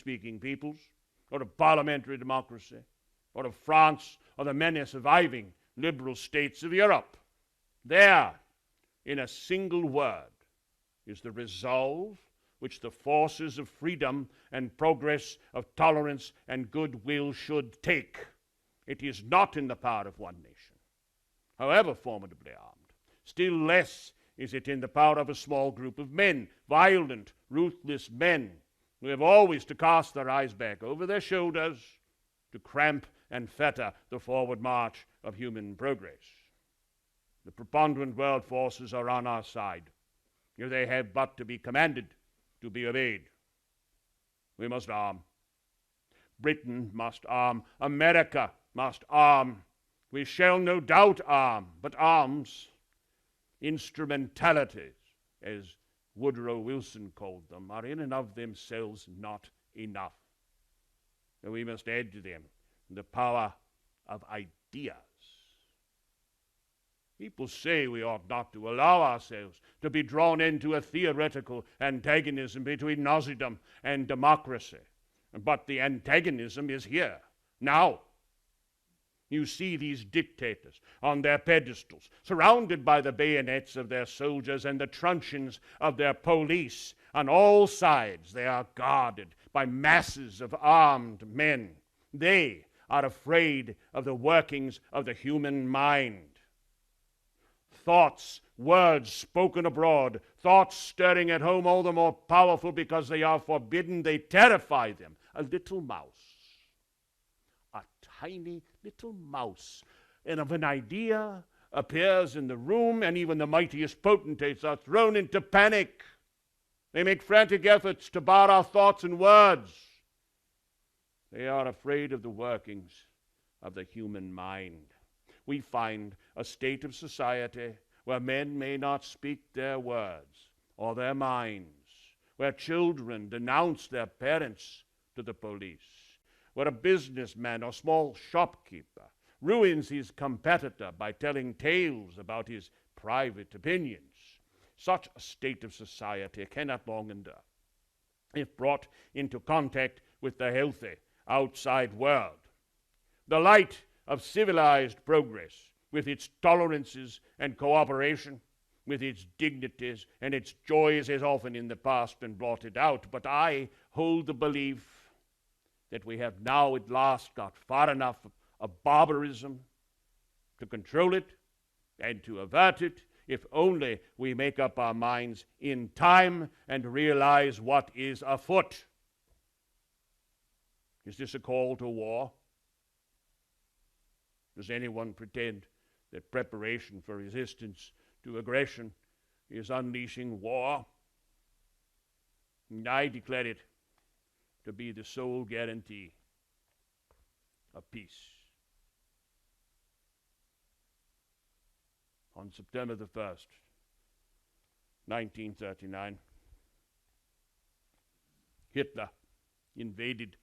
French-speaking peoples, or of parliamentary democracy, or of France, or the many surviving liberal states of Europe. There, in a single word, is the resolve which the forces of freedom and progress, of tolerance and goodwill should take. It is not in the power of one nation, however formidably armed. Still less is it in the power of a small group of men, violent, ruthless men, who have always to cast their eyes back over their shoulders to cramp and fetter the forward march of human progress. The preponderant world forces are on our side. Here they have but to be commanded, to be obeyed. We must arm. Britain must arm. America must arm. We shall no doubt arm, but arms, instrumentalities, as Woodrow Wilson called them, are in and of themselves not enough. And we must add to them the power of ideas. People say we ought not to allow ourselves to be drawn into a theoretical antagonism between Nazism and democracy. But the antagonism is here, now. You see these dictators on their pedestals, surrounded by the bayonets of their soldiers and the truncheons of their police. On all sides they are guarded by masses of armed men. They are afraid of the workings of the human mind. Thoughts, words spoken abroad, thoughts stirring at home all the more powerful because they are forbidden, they terrify them. A little mouse, a tiny little mouse, and of an idea appears in the room, and even the mightiest potentates are thrown into panic. They make frantic efforts to bar our thoughts and words. They are afraid of the workings of the human mind. We find a state of society where men may not speak their words or their minds, where children denounce their parents to the police, where a businessman or small shopkeeper ruins his competitor by telling tales about his private opinions. Such a state of society cannot long endure. If brought into contact with the healthy outside world, the light of civilized progress, with its tolerances and cooperation, with its dignities and its joys, has often in the past been blotted out. But I hold the belief that we have now at last got far enough of barbarism to control it and to avert it, if only we make up our minds in time and realize what is afoot. Is this a call to war? Does anyone pretend that preparation for resistance to aggression is unleashing war? And I declare it to be the sole guarantee of peace. On September the 1st, 1939, Hitler invaded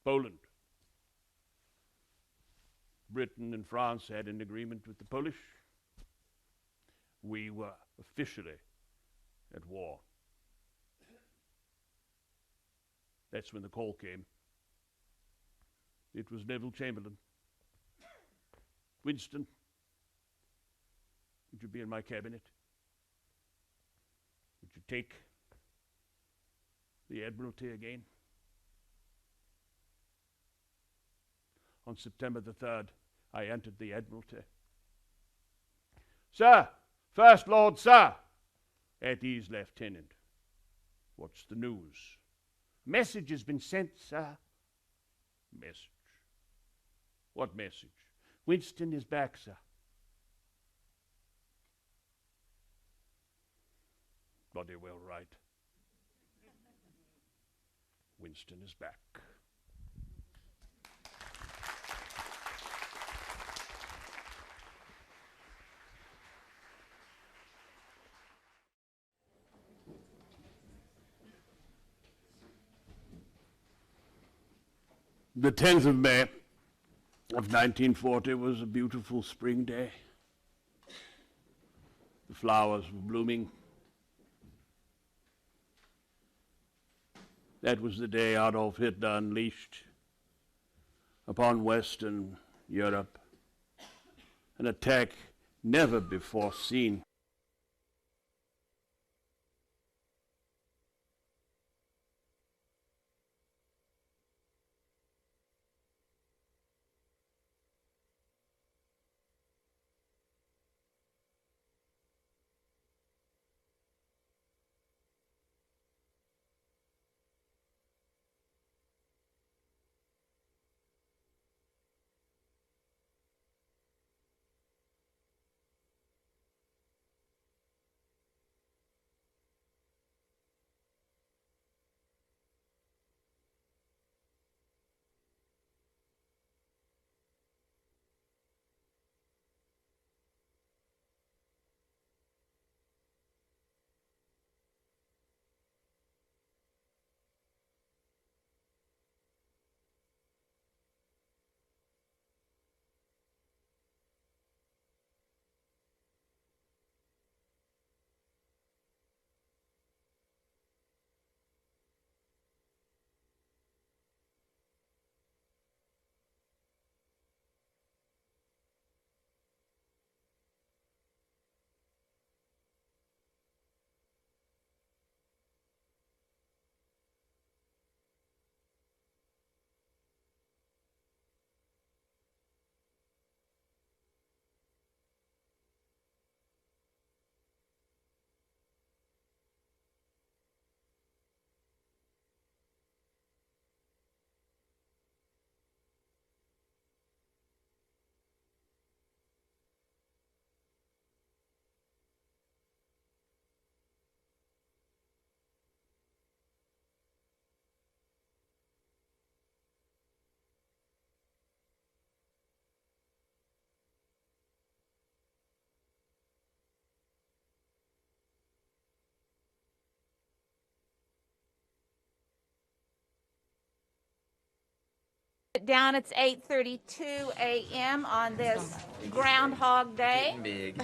Poland. Britain and France had an agreement with the Polish. We were officially at war. That's when the call came. It was Neville Chamberlain. Winston, would you be in my cabinet? Would you take the Admiralty again? On September the 3rd, I entered the Admiralty. Sir, First Lord, sir. At ease, Lieutenant. What's the news? Message has been sent, sir. Message? What message? Winston is back, sir. Bloody well right. Winston is back. The 10th of May of 1940 was a beautiful spring day. The flowers were blooming. That was the day Adolf Hitler unleashed upon Western Europe an attack never before seen. Down, it's 8:32 a.m. on this Groundhog Day. Big.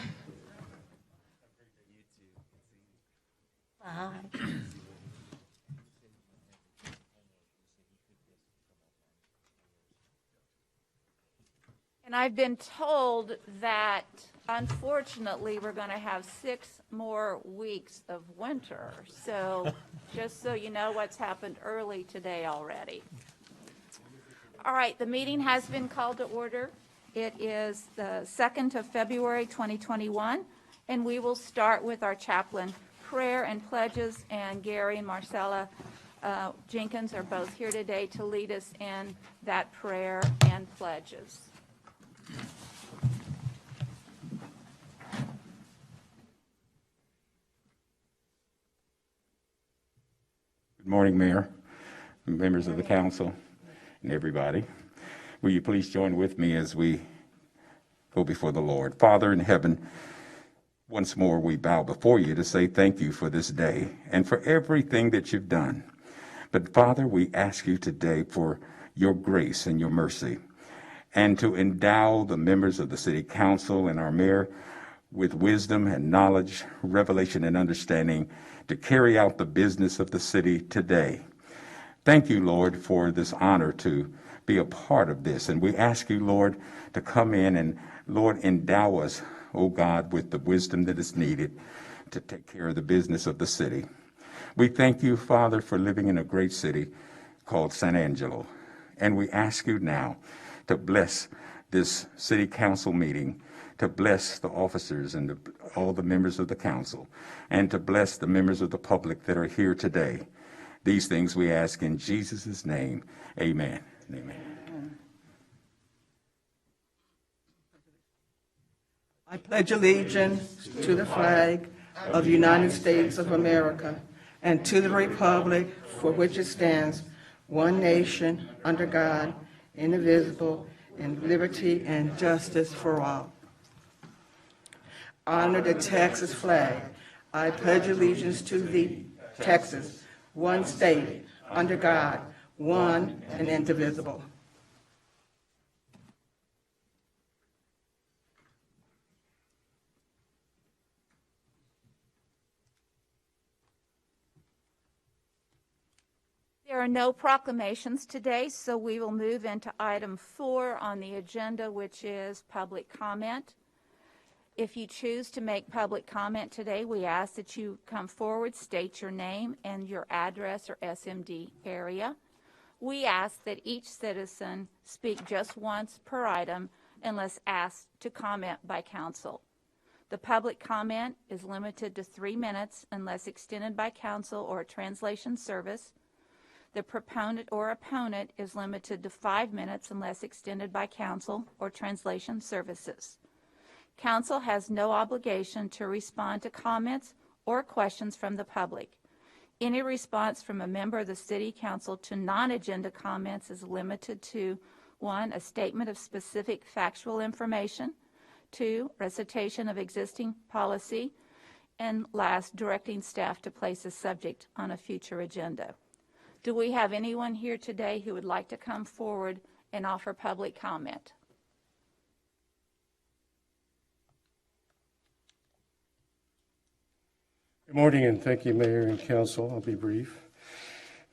And I've been told that unfortunately we're going to have 6 more weeks of winter. So just so you know what's happened early today already. All right, the meeting has been called to order. It is the 2nd of February 2021, and we will start with our chaplain prayer and pledges, and Gary and Marcella Jenkins are both here today to lead us in that prayer and pledges. Good morning, Mayor, members of the council, and everybody. Will you please join with me as we go before the Lord? Father in heaven, once more we bow before you to say thank you for this day and for everything that you've done. But Father, we ask you today for your grace and your mercy, and to endow the members of the city council and our mayor with wisdom and knowledge, revelation and understanding to carry out the business of the city today. Thank you, Lord, for this honor to be a part of this. And we ask you, Lord, to come in and, Lord, endow us, oh God, with the wisdom that is needed to take care of the business of the city. We thank you, Father, for living in a great city called San Angelo. And we ask you now to bless this city council meeting, to bless the officers and all the members of the council, and to bless the members of the public that are here today. These things we ask in Jesus' name. Amen. Amen. I pledge allegiance to the flag of the United States of America and to the republic for which it stands, one nation, under God, indivisible, and liberty and justice for all. Honor the Texas flag. I pledge allegiance to thee, Texas, one state, under God, one and indivisible. There are no proclamations today, so we will move into item 4 on the agenda, which is public comment. If you choose to make public comment today, we ask that you come forward, state your name and your address or SMD area. We ask that each citizen speak just once per item unless asked to comment by council. The public comment is limited to 3 minutes unless extended by council or a translation service. The proponent or opponent is limited to 5 minutes unless extended by council or translation services. Council has no obligation to respond to comments or questions from the public. Any response from a member of the City Council to non-agenda comments is limited to 1, a statement of specific factual information, 2, recitation of existing policy, and last, directing staff to place a subject on a future agenda. Do we have anyone here today who would like to come forward and offer public comment? Good morning, and thank you, Mayor and Council. I'll be brief.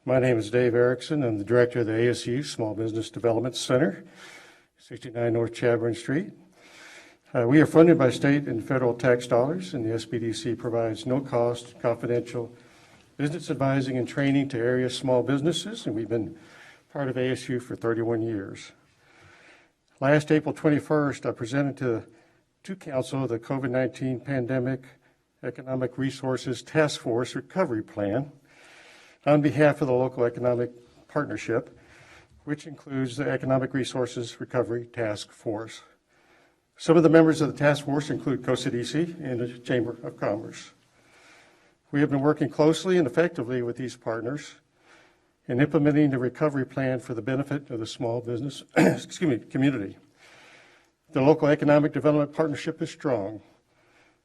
My name is Dave Erickson. I'm the director of the ASU Small Business Development Center, 69 North Chadbourne Street. We are funded by state and federal tax dollars, and the SBDC provides no-cost, confidential business advising and training to area small businesses, and we've been part of ASU for 31 years. Last April 21st, I presented to Council the COVID-19 Pandemic Economic Resources Task Force Recovery Plan on behalf of the local economic partnership, which includes the Economic Resources Recovery Task Force. Some of the members of the task force include COSADC and the Chamber of Commerce. We have been working closely and effectively with these partners in implementing the recovery plan for the benefit of the small business community. The local economic development partnership is strong.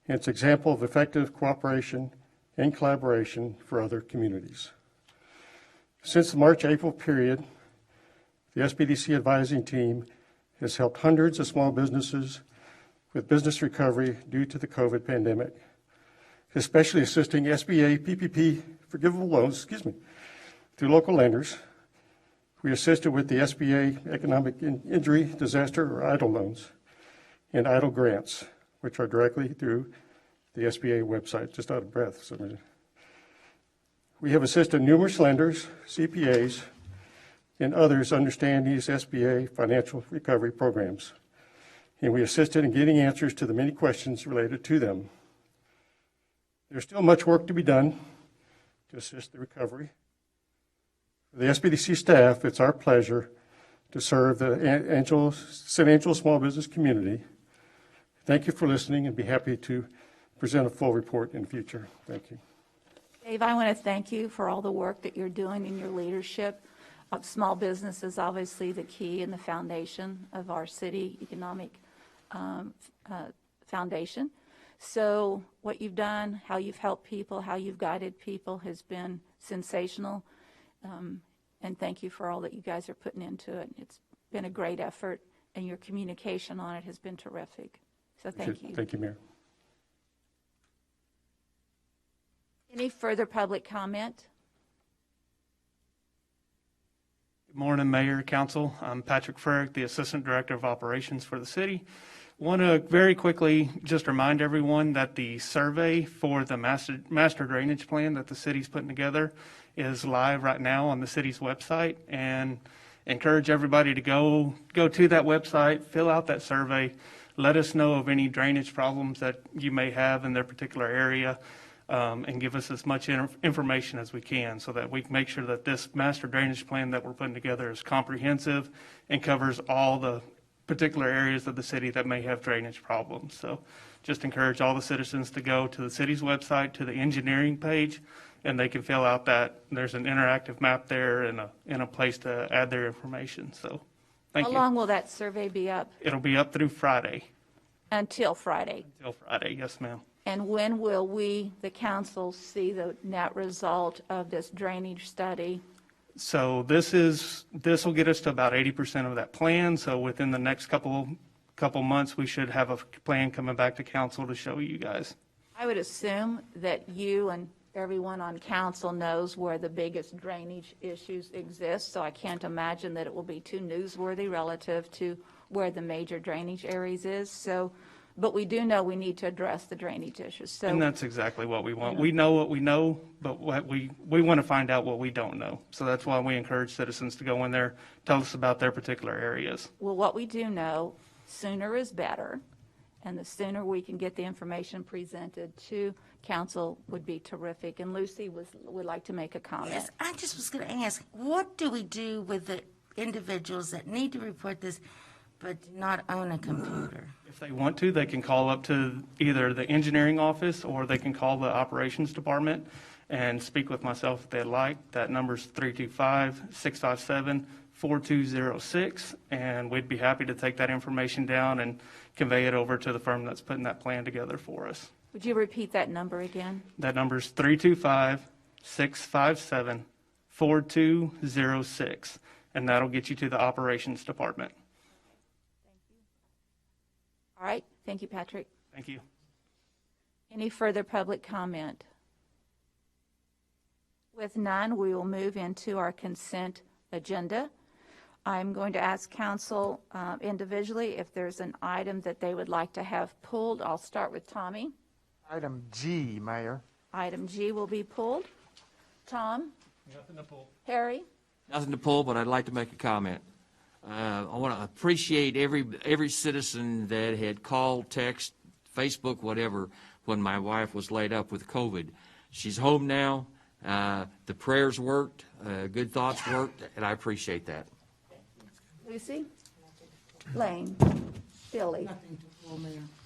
It's an example of effective cooperation and collaboration for other communities. Since the March-April period, the SBDC advising team has helped hundreds of small businesses with business recovery due to the COVID pandemic, especially assisting SBA PPP forgivable loans, through local lenders. We assisted with the SBA Economic Injury, Disaster, or EIDL loans and EIDL grants, which are directly through the SBA website. Just out of breath. So we have assisted numerous lenders, CPAs, and others understand these SBA financial recovery programs, and we assisted in getting answers to the many questions related to them. There's still much work to be done to assist the recovery. For the SBDC staff, it's our pleasure to serve the St. Angelo small business community. Thank you for listening, and be happy to present a full report in the future. Thank you. Dave, I want to thank you for all the work that you're doing in your leadership. Small business is obviously the key and the foundation of our city economic foundation. So what you've done, how you've helped people, how you've guided people has been sensational. And thank you for all that you guys are putting into it. It's been a great effort, and your communication on it has been terrific. So thank you. Thank you, Mayor. Any further public comment? Good morning, Mayor, Council. I'm Patrick Frerick, the Assistant Director of Operations for the city. Want to very quickly just remind everyone that the survey for the master drainage plan that the city's putting together is live right now on the city's website, and encourage everybody to go to that website, fill out that survey, let us know of any drainage problems that you may have in their particular area, and give us as much information as we can so that we can make sure that this master drainage plan that we're putting together is comprehensive and covers all the particular areas of the city that may have drainage problems. So just encourage all the citizens to go to the city's website, to the engineering page, and they can fill out that. There's an interactive map there and a place to add their information. So thank you. How long will that survey be up? It'll be up through Friday. Until Friday. Until Friday, yes, ma'am. And when will we, the council, see the net result of this drainage study? So this will get us to about 80% of that plan. So within the next couple months, we should have a plan coming back to council to show you guys. I would assume that you and everyone on council knows where the biggest drainage issues exist, so I can't imagine that it will be too newsworthy relative to where the major drainage areas is. So, but we do know we need to address the drainage issues. So, And that's exactly what we want. We know what we know, but what we want to find out what we don't know. So that's why we encourage citizens to go in there, tell us about their particular areas. well, what we do know, sooner is better, and the sooner we can get the information presented to council would be terrific. And Lucy would like to make a comment. Yes, I just was going to ask, what do we do with the individuals that need to report this but do not own a computer? If they want to, they can call up to either the engineering office or they can call the operations department and speak with myself if they'd like. That number's 325-657-4206, and we'd be happy to take that information down and convey it over to the firm that's putting that plan together for us. Would you repeat that number again? That number's 325-657-4206, and that'll get you to the operations department. All right, thank you, Patrick. Thank you. Any further public comment? With none, we will move into our consent agenda. I'm going to ask council individually if there's an item that they would like to have pulled. I'll start with Tommy. Item G, Mayor. Item G will be pulled. Tom? Nothing to pull. Harry? Nothing to pull, but I'd like to make a comment. I want to appreciate every citizen that had called, text, Facebook, whatever, when my wife was laid up with COVID. She's home now. The prayers worked, good thoughts worked, and I appreciate that. Lucy? Lane? Billy?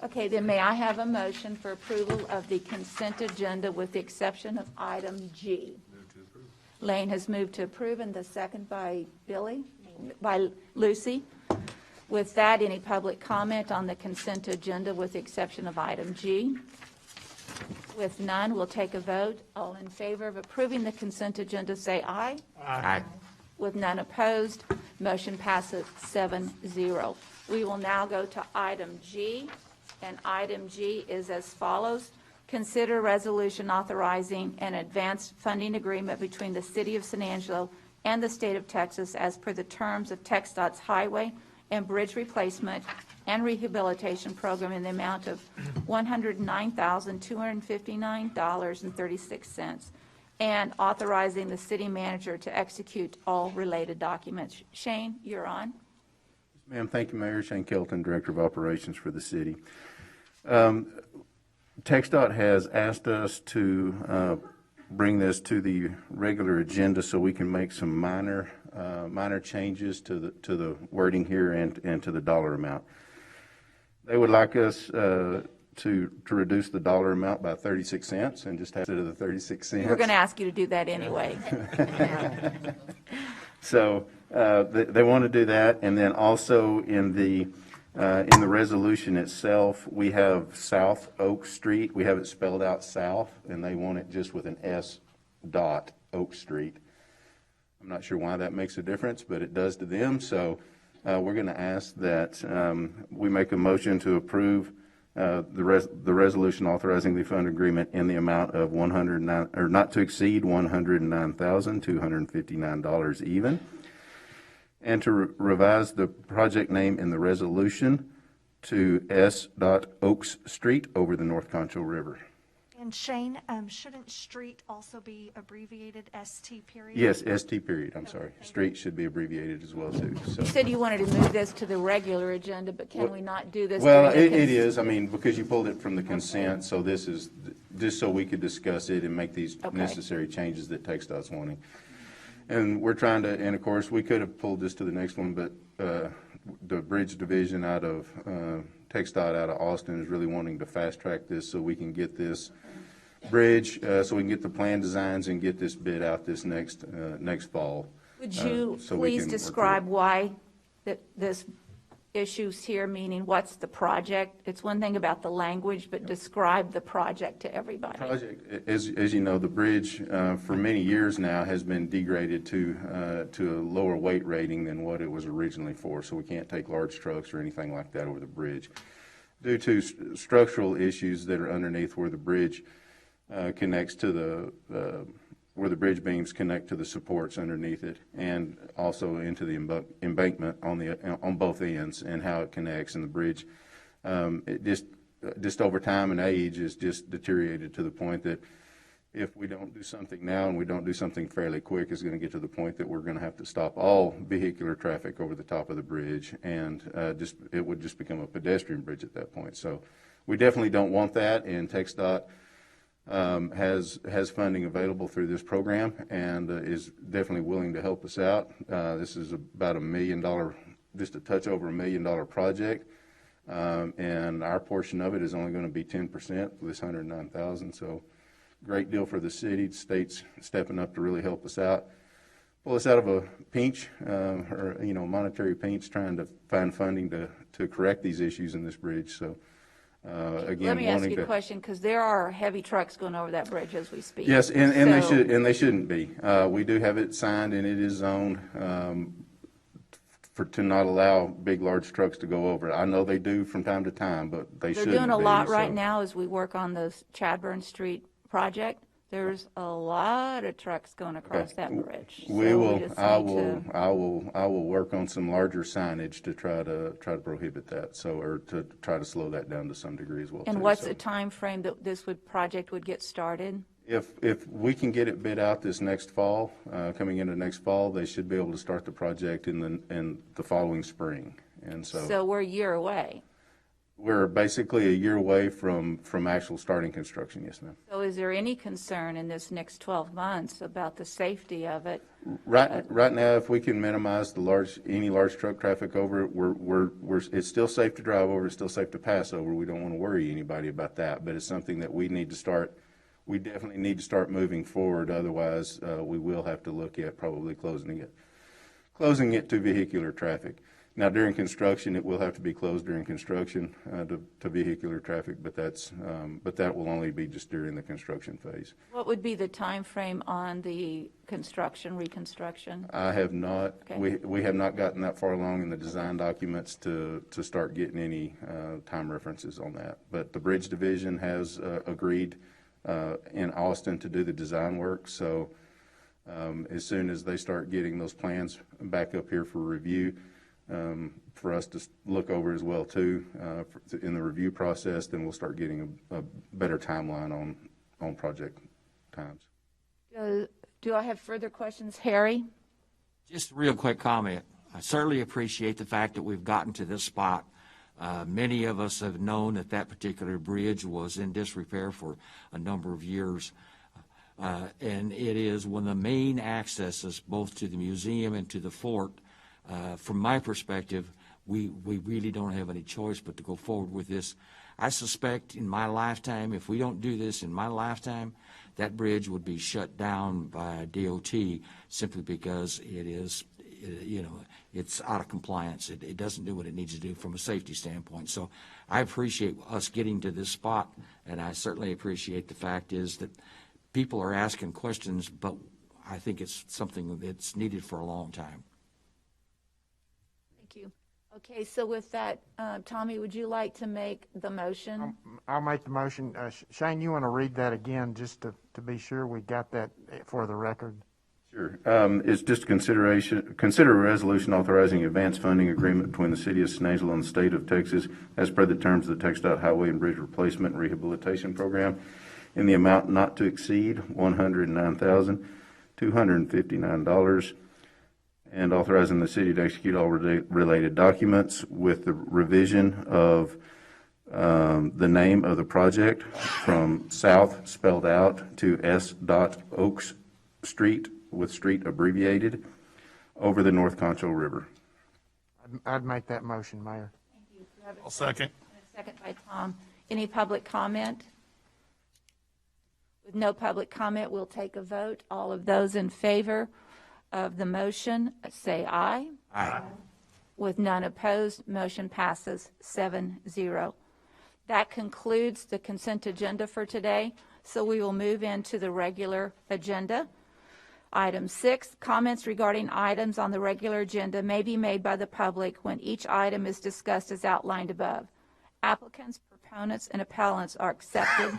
Okay, then may I have a motion for approval of the consent agenda with the exception of item G? Lane has moved to approve, and the second by Billy? By Lucy. With that, any public comment on the consent agenda with the exception of item G? With none, we'll take a vote. All in favor of approving the consent agenda, say aye. Aye. With none opposed, motion passes 7-0. We will now go to item G, and item G is as follows. Consider resolution authorizing an advanced funding agreement between the City of San Angelo and the State of Texas as per the terms of TxDOT's Highway and Bridge Replacement and Rehabilitation Program in the amount of $109,259.36, and authorizing the city manager to execute all related documents. Shane, you're on. Ma'am, thank you, Mayor. Shane Kelton, Director of Operations for the city. TxDOT has asked us to bring this to the regular agenda so we can make some minor changes to the wording here and to the dollar amount. They would like us to reduce the dollar amount by 36 cents and just have it to the 36 cents. We're going to ask you to do that anyway. So they want to do that, and then also in the resolution itself, we have South Oak Street. We have it spelled out south, and they want it just with an S dot Oak Street. I'm not sure why that makes a difference, but it does to them. So we're going to ask that we make a motion to approve the resolution authorizing the fund agreement in the amount of not to exceed $109,259 even, and to revise the project name in the resolution to S. Oaks Street over the North Concho River. And Shane, shouldn't street also be abbreviated ST period? Yes, ST period, I'm sorry. Street should be abbreviated as well, too. So. You said you wanted to move this to the regular agenda, but can we not do this? Well, during the it is, I mean, because you pulled it from the consent, so this is just so we could discuss it and make these necessary changes that TxDOT's wanting. And we're trying to, and of course, we could have pulled this to the next one, but the bridge division out of TxDOT out of Austin is really wanting to fast track this so we can get this bridge, so we can get the plan designs and get this bid out this next fall. Would you so please describe why this issue's here, meaning what's the project? It's one thing about the language, but describe the project to everybody. Project, as you know, the bridge for many years now has been degraded to a lower weight rating than what it was originally for, so we can't take large trucks or anything like that over the bridge. Due to structural issues that are underneath where the bridge connects to where the bridge beams connect to the supports underneath it, and also into the embankment on both ends, and how it connects. And the bridge, it just over time and age, is just deteriorated to the point that if we don't do something now and we don't do something fairly quick, it's going to get to the point that we're going to have to stop all vehicular traffic over the top of the bridge, and it would just become a pedestrian bridge at that point. So we definitely don't want that, and TxDOT has funding available through this program, and is definitely willing to help us out. This is about $1 million, just a touch over $1 million project, and our portion of it is only going to be 10% for this $109,000. So great deal for the city. The state's stepping up to really help us out, pull us out of a pinch, or monetary pinch, trying to find funding to correct these issues in this bridge. So again, let me ask you a question, because there are heavy trucks going over that bridge as we speak. Yes, and they shouldn't be. We do have it signed, and it is zoned to not allow big, large trucks to go over it. I know they do from time to time, but they shouldn't be. They're doing a lot right now as we work on the Chadburn Street project. There's a lot of trucks going across that bridge. I will work on some larger signage to try to prohibit that, or to try to slow that down to some degree as well. And what's the time frame that this project would get started? If we can get it bid out this next fall, coming into next fall, they should be able to start the project in the following spring. And so we're a year away. We're basically a year away from actual starting construction. Yes, ma'am. So is there any concern in this next 12 months about the safety of it? Right now, if we can minimize any large truck traffic over it, it's still safe to drive over. It's still safe to pass over. We don't want to worry anybody about that, but it's something that we definitely need to start moving forward. Otherwise, we will have to look at probably closing it to vehicular traffic. Now, during construction, it will have to be closed during construction to vehicular traffic, but that will only be just during the construction phase. What would be the time frame on the reconstruction? I have not. Okay. We have not gotten that far along in the design documents to start getting any time references on that. But the Bridge Division has agreed in Austin to do the design work. So as soon as they start getting those plans back up here for review, for us to look over as well too, in the review process, then we'll start getting a better timeline on project times. Do I have further questions? Harry? Just a real quick comment. I certainly appreciate the fact that we've gotten to this spot. Many of us have known that particular bridge was in disrepair for a number of years. And it is one of the main accesses both to the museum and to the fort. From my perspective, we really don't have any choice but to go forward with this. I suspect in my lifetime, if we don't do this in my lifetime, that bridge would be shut down by DOT simply because it is, it's out of compliance. It doesn't do what it needs to do from a safety standpoint. So I appreciate us getting to this spot, and I certainly appreciate the fact is that people are asking questions, but I think it's something that's needed for a long time. Thank you. Okay, so with that, Tommy, would you like to make the motion? I'll make the motion. Shane, you want to read that again just to be sure we got that for the record? Sure. It's just consider a resolution authorizing advance funding agreement between the City of Angelo and the State of Texas as per the terms of the TxDOT Highway and Bridge Replacement and Rehabilitation Program in the amount not to exceed $109,259, and authorizing the city to execute all related documents with the revision of the name of the project from South spelled out to S. Oaks Street, with street abbreviated, over the North Concho River. I'd make that motion, Mayor. Thank you. I'll second. A second by Tom. Any public comment? With no public comment, we'll take a vote. All of those in favor of the motion, say aye. Aye. With none opposed, motion passes 7-0. That concludes the consent agenda for today, so we will move into the regular agenda. Item 6, comments regarding items on the regular agenda may be made by the public when each item is discussed as outlined above. Applicants, proponents, and appellants are accepted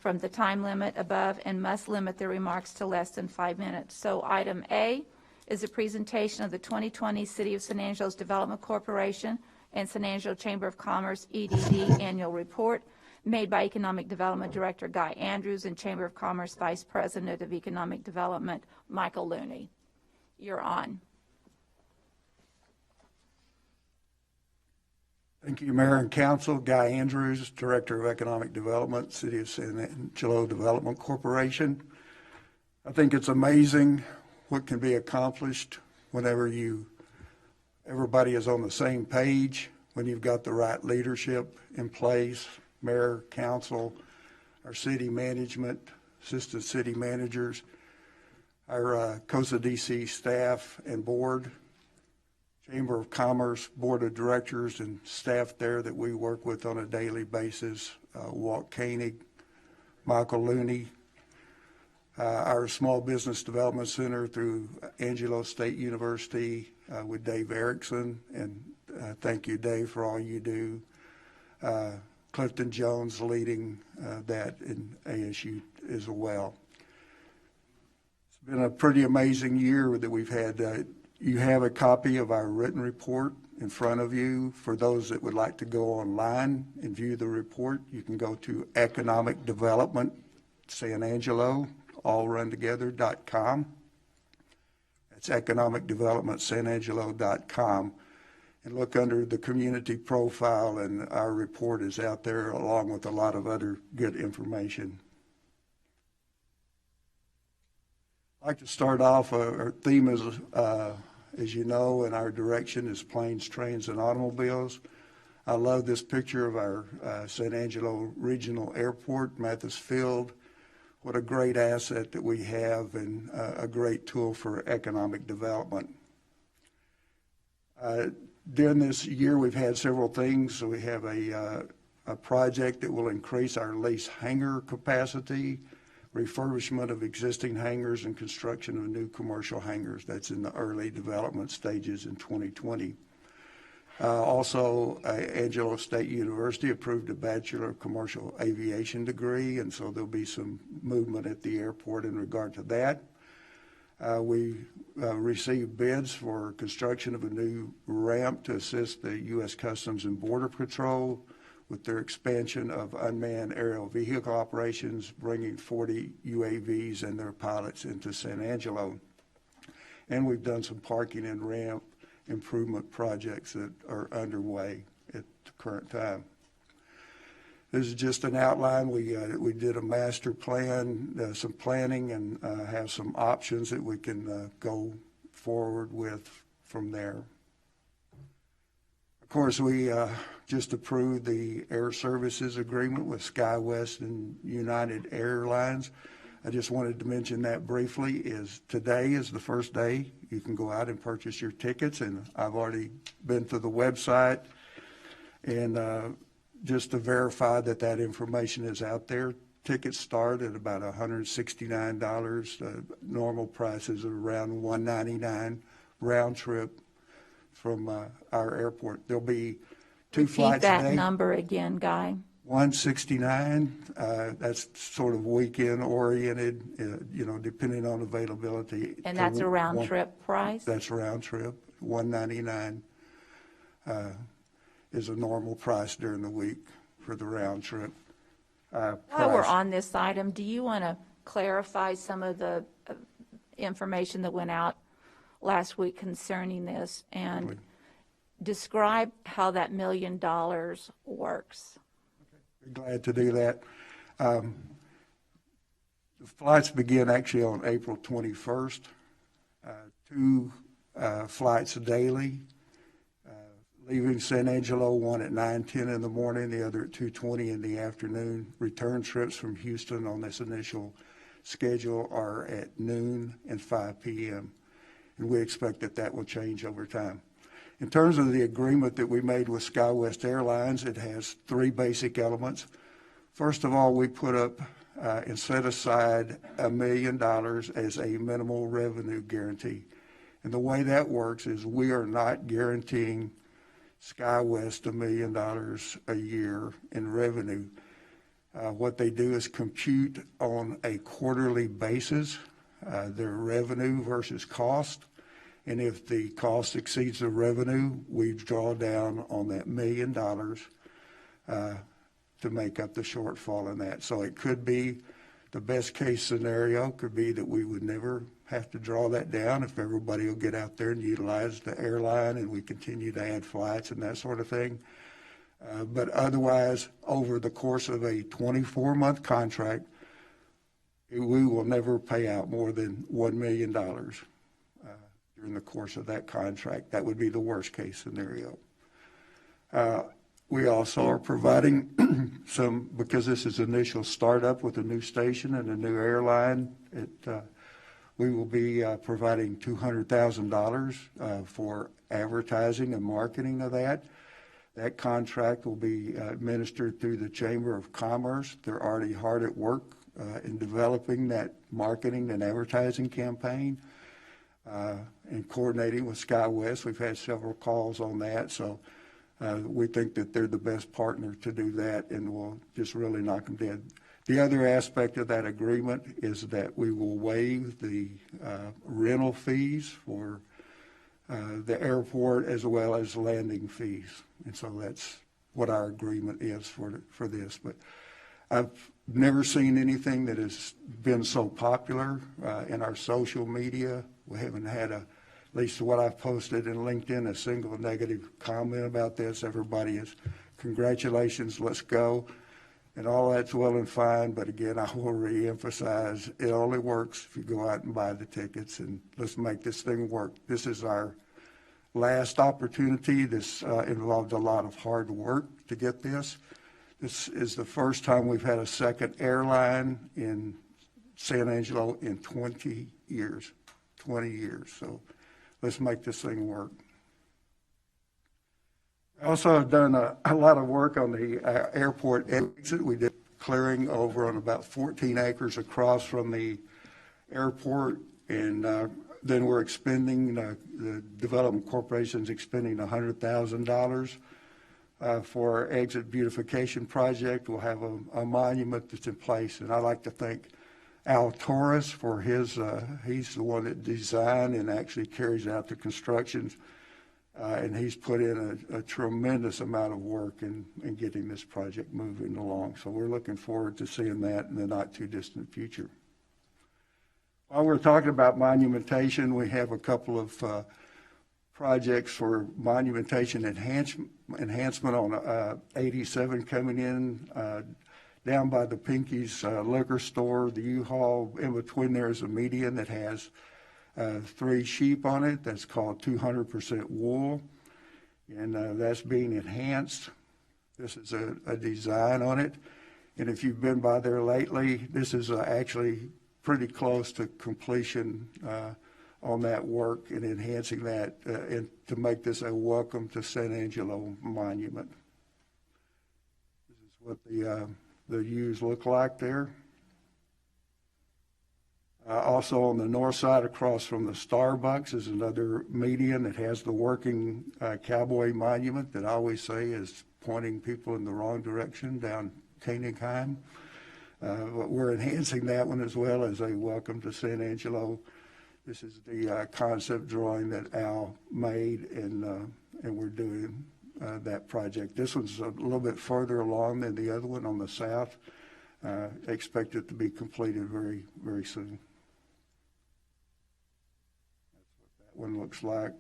from the time limit above and must limit their remarks to less than 5 minutes. So item A is a presentation of the 2020 City of San Angelo's Development Corporation and San Angelo Chamber of Commerce EDD Annual Report made by Economic Development Director Guy Andrews and Chamber of Commerce Vice President of Economic Development Michael Looney. You're on. Thank you, Mayor and Council. Guy Andrews, Director of Economic Development, City of San Angelo Development Corporation. I think it's amazing what can be accomplished whenever everybody is on the same page, when you've got the right leadership in place, Mayor, Council, our city management, assistant city managers, our COSA DC staff and board, Chamber of Commerce, Board of Directors, and staff there that we work with on a daily basis, Walt Koenig, Michael Looney, our Small Business Development Center through Angelo State University with Dave Erickson, and thank you, Dave, for all you do. Clifton Jones leading that in ASU as well. It's been a pretty amazing year that we've had. You have a copy of our written report in front of you. For those that would like to go online and view the report, you can go to Economic Development San Angelo, all run together.com. That's economicdevelopmentsanangelo.com. And look under the community profile, and our report is out there along with a lot of other good information. I'd like to start off, our theme is, as you know, and our direction is planes, trains, and automobiles. I love this picture of our San Angelo Regional Airport, Mathis Field. What a great asset that we have, and a great tool for economic development. During this year, we've had several things. So we have a project that will increase our lease hangar capacity, refurbishment of existing hangars, and construction of new commercial hangars. That's in the early development stages in 2020. Also, Angelo State University approved a Bachelor of Commercial Aviation degree, and so there'll be some movement at the airport in regard to that. We received bids for construction of a new ramp to assist the U.S. Customs and Border Patrol with their expansion of unmanned aerial vehicle operations, bringing 40 UAVs and their pilots into San Angelo. And we've done some parking and ramp improvement projects that are underway at the current time. This is just an outline. We did a master plan, some planning, and have some options that we can go forward with from there. Of course, we just approved the air services agreement with SkyWest and United Airlines. I just wanted to mention that briefly. Today is the first day you can go out and purchase your tickets, and I've already been to the website and just to verify that information is out there. Tickets start at about $169. Normal prices are around $199 round trip from our airport. There'll be two flights a day. Repeat that number again, Guy. $169. That's sort of weekend oriented, depending on availability. And that's a round trip price? That's a round trip. $199 is a normal price during the week for the round trip. While we're on this item, do you want to clarify some of the information that went out last week concerning this and describe how that $1 million works? Be glad to do that. The flights begin actually on April 21st. Two flights daily, leaving San Angelo, one at 9:10 in the morning, the other at 2:20 in the afternoon. Return trips from Houston on this initial schedule are at noon and 5 p.m. And we expect that will change over time. In terms of the agreement that we made with SkyWest Airlines, it has three basic elements. First of all, we put up and set aside $1 million as a minimal revenue guarantee. And the way that works is we are not guaranteeing SkyWest $1 million a year in revenue. What they do is compute on a quarterly basis their revenue versus cost. And if the cost exceeds the revenue, we draw down on that $1 million to make up the shortfall in that. So it could be, the best case scenario could be that we would never have to draw that down if everybody will get out there and utilize the airline and we continue to add flights and that sort of thing. But otherwise, over the course of a 24-month contract, we will never pay out more than $1 million during the course of that contract. That would be the worst case scenario. We also are providing some, because this is initial startup with a new station and a new airline, we will be providing $200,000 for advertising and marketing of that. That contract will be administered through the Chamber of Commerce. They're already hard at work in developing that marketing and advertising campaign and coordinating with SkyWest. We've had several calls on that, so we think that they're the best partner to do that, and we'll just really knock them dead. The other aspect of that agreement is that we will waive the rental fees for the airport as well as landing fees. And so that's what our agreement is for this. But I've never seen anything that has been so popular in our social media. We haven't had, at least what I've posted in LinkedIn, a single negative comment about this. Everybody is, congratulations, let's go. And all that's well and fine, but again, I will re-emphasize, it only works if you go out and buy the tickets, and let's make this thing work. This is our last opportunity. This involved a lot of hard work to get this. This is the first time we've had a second airline in San Angelo in 20 years. 20 years. So let's make this thing work. I also have done a lot of work on the airport exit. We did clearing over on about 14 acres across from the airport, and then we're expending, the Development Corporation's expending $100,000 for our exit beautification project. We'll have a monument that's in place, and I'd like to thank Al Torres for his, he's the one that designed and actually carries out the constructions. And he's put in a tremendous amount of work in getting this project moving along. So we're looking forward to seeing that in the not too distant future. While we're talking about monumentation, we have a couple of projects for monumentation enhancement on 87 coming in down by the Pinky's liquor store, the U-Haul. In between there is a median that has 3 sheep on it. That's called 200% wool, and that's being enhanced. This is a design on it, and if you've been by there lately, this is actually pretty close to completion on that work and enhancing that and to make this a Welcome to San Angelo monument. This is what the U's look like there. Also on the north side across from the Starbucks is another median that has the working cowboy monument that I always say is pointing people in the wrong direction down Koenigheim. But we're enhancing that one as well as a Welcome to San Angelo. This is the concept drawing that Al made, and we're doing that project. This one's a little bit further along than the other one on the south. Expect it to be completed very, very soon. That's what that one looks like.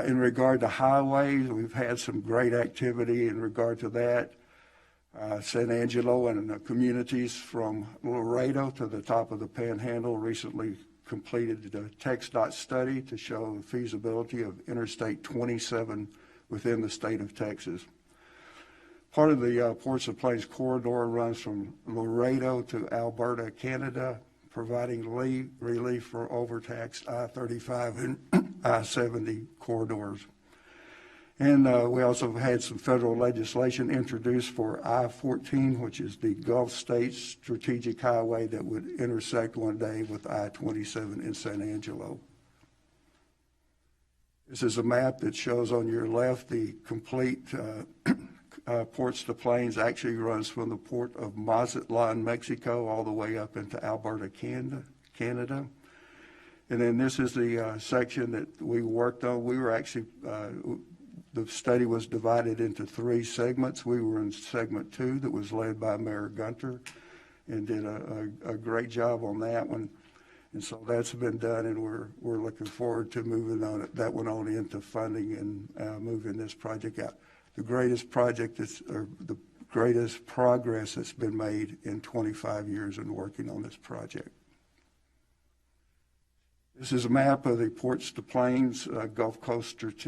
In regard to highways, we've had some great activity in regard to that. San Angelo and the communities from Laredo to the top of the Panhandle recently completed the TxDOT study to show the feasibility of Interstate 27 within the state of Texas. Part of the Ports of Plains corridor runs from Laredo to Alberta, Canada, providing relief for overtaxed I-35 and I-70 corridors. And we also had some federal legislation introduced for I-14, which is the Gulf States strategic highway that would intersect one day with I-27 in San Angelo. This is a map that shows on your left the complete Ports to Plains actually runs from the port of Mazatlan, Mexico, all the way up into Alberta, Canada. And then this is the section that we worked on. We were actually, the study was divided into 3 segments. We were in segment 2 that was led by Mayor Gunter and did a great job on that one. And so that's been done, and we're looking forward to moving on that one on into funding and moving this project out. The greatest project or the greatest progress that's been made in 25 years in working on this project. This is a map of the Ports to Plains Gulf Coast, it's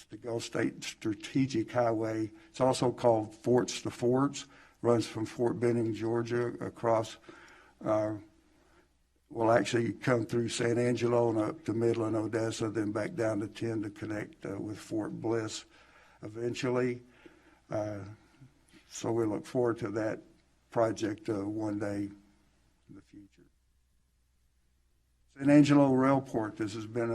the Gulf State Strategic Highway. It's also called Forts to Forts, runs from Fort Benning, Georgia, across, will actually come through San Angelo and up to Midland, Odessa, then back down to 10 to connect with Fort Bliss eventually. So we look forward to that project one day in the future. San Angelo Railport, this has been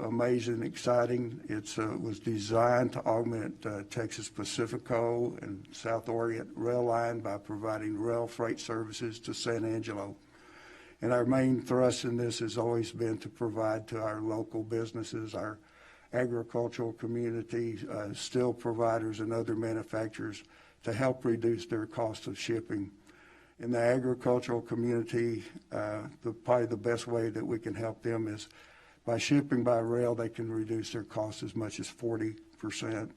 amazing, exciting. It was designed to augment Texas Pacifico and South Orient rail line by providing rail freight services to San Angelo. And our main thrust in this has always been to provide to our local businesses, our agricultural community, steel providers and other manufacturers to help reduce their cost of shipping. In the agricultural community, probably the best way that we can help them is by shipping by rail. They can reduce their costs as much as 40%,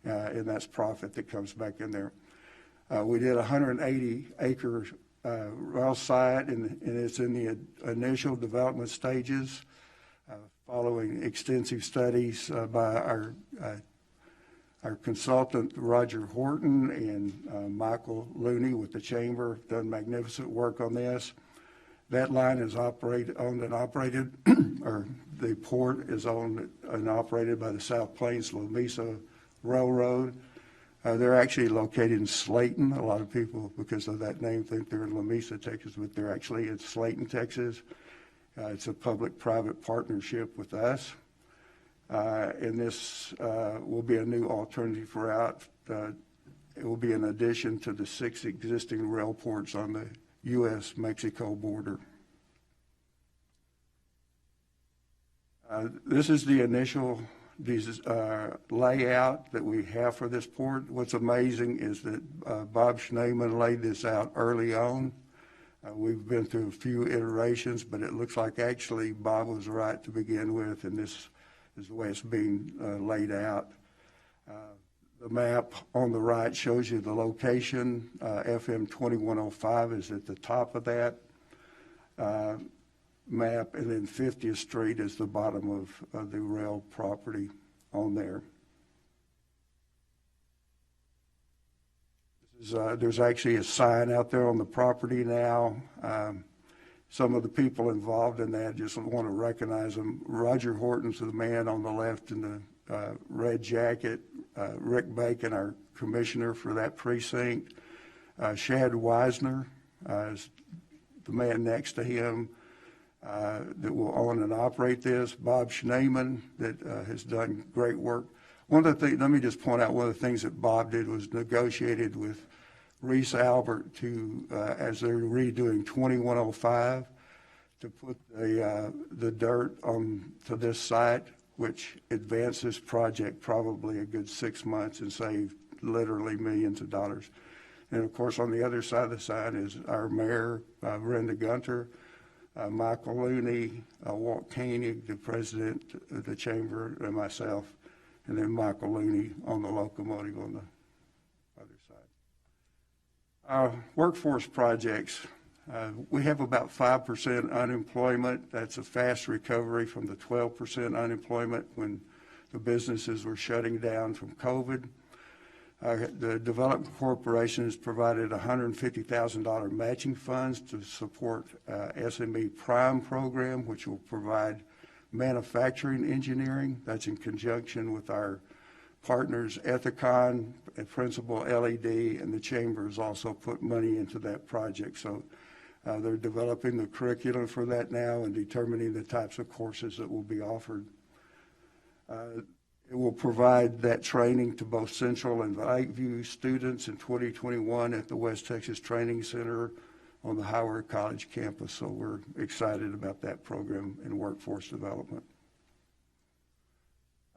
and that's profit that comes back in there. We did a 180-acre rail site, and it's in the initial development stages, following extensive studies by our consultant, Roger Horton, and Michael Looney with the Chamber have done magnificent work on this. That line is owned and operated, or the port is owned and operated by the South Plains Lamesa Railroad. They're actually located in Slayton. A lot of people, because of that name, think they're in Lamesa, Texas, but they're actually in Slayton, Texas. It's a public-private partnership with us. And this will be a new alternative route. It will be in addition to the 6 existing rail ports on the U.S.-Mexico border. This is the initial layout that we have for this port. What's amazing is that Bob Schneemann laid this out early on. We've been through a few iterations, but it looks like actually Bob was right to begin with, and this is the way it's being laid out. The map on the right shows you the location. FM 2105 is at the top of that map, and then 50th Street is the bottom of the rail property on there. There's actually a sign out there on the property now. Some of the people involved in that just want to recognize them. Roger Horton's the man on the left in the red jacket. Rick Bacon, our commissioner for that precinct. Shad Wisner is the man next to him that will own and operate this. Bob Schneemann that has done great work. One of the things, let me just point out, one of the things that Bob did was negotiated with Reese Albert to, as they're redoing 2105, to put the dirt on to this site, which advanced this project probably a good 6 months and saved literally millions of dollars. And of course, on the other side of the sign is our mayor, Brenda Gunter, Michael Looney, Walt Koenig, the president of the chamber, and myself, and then Michael Looney on the locomotive on the other side. Workforce projects. We have about 5% unemployment. That's a fast recovery from the 12% unemployment when the businesses were shutting down from COVID. The Development Corporation has provided $150,000 matching funds to support SME Prime program, which will provide manufacturing engineering. That's in conjunction with our partners Ethicon and Principal LED, and the Chamber has also put money into that project. So they're developing the curriculum for that now and determining the types of courses that will be offered. It will provide that training to both Central and Lakeview students in 2021 at the West Texas Training Center on the Howard College campus. So we're excited about that program in workforce development.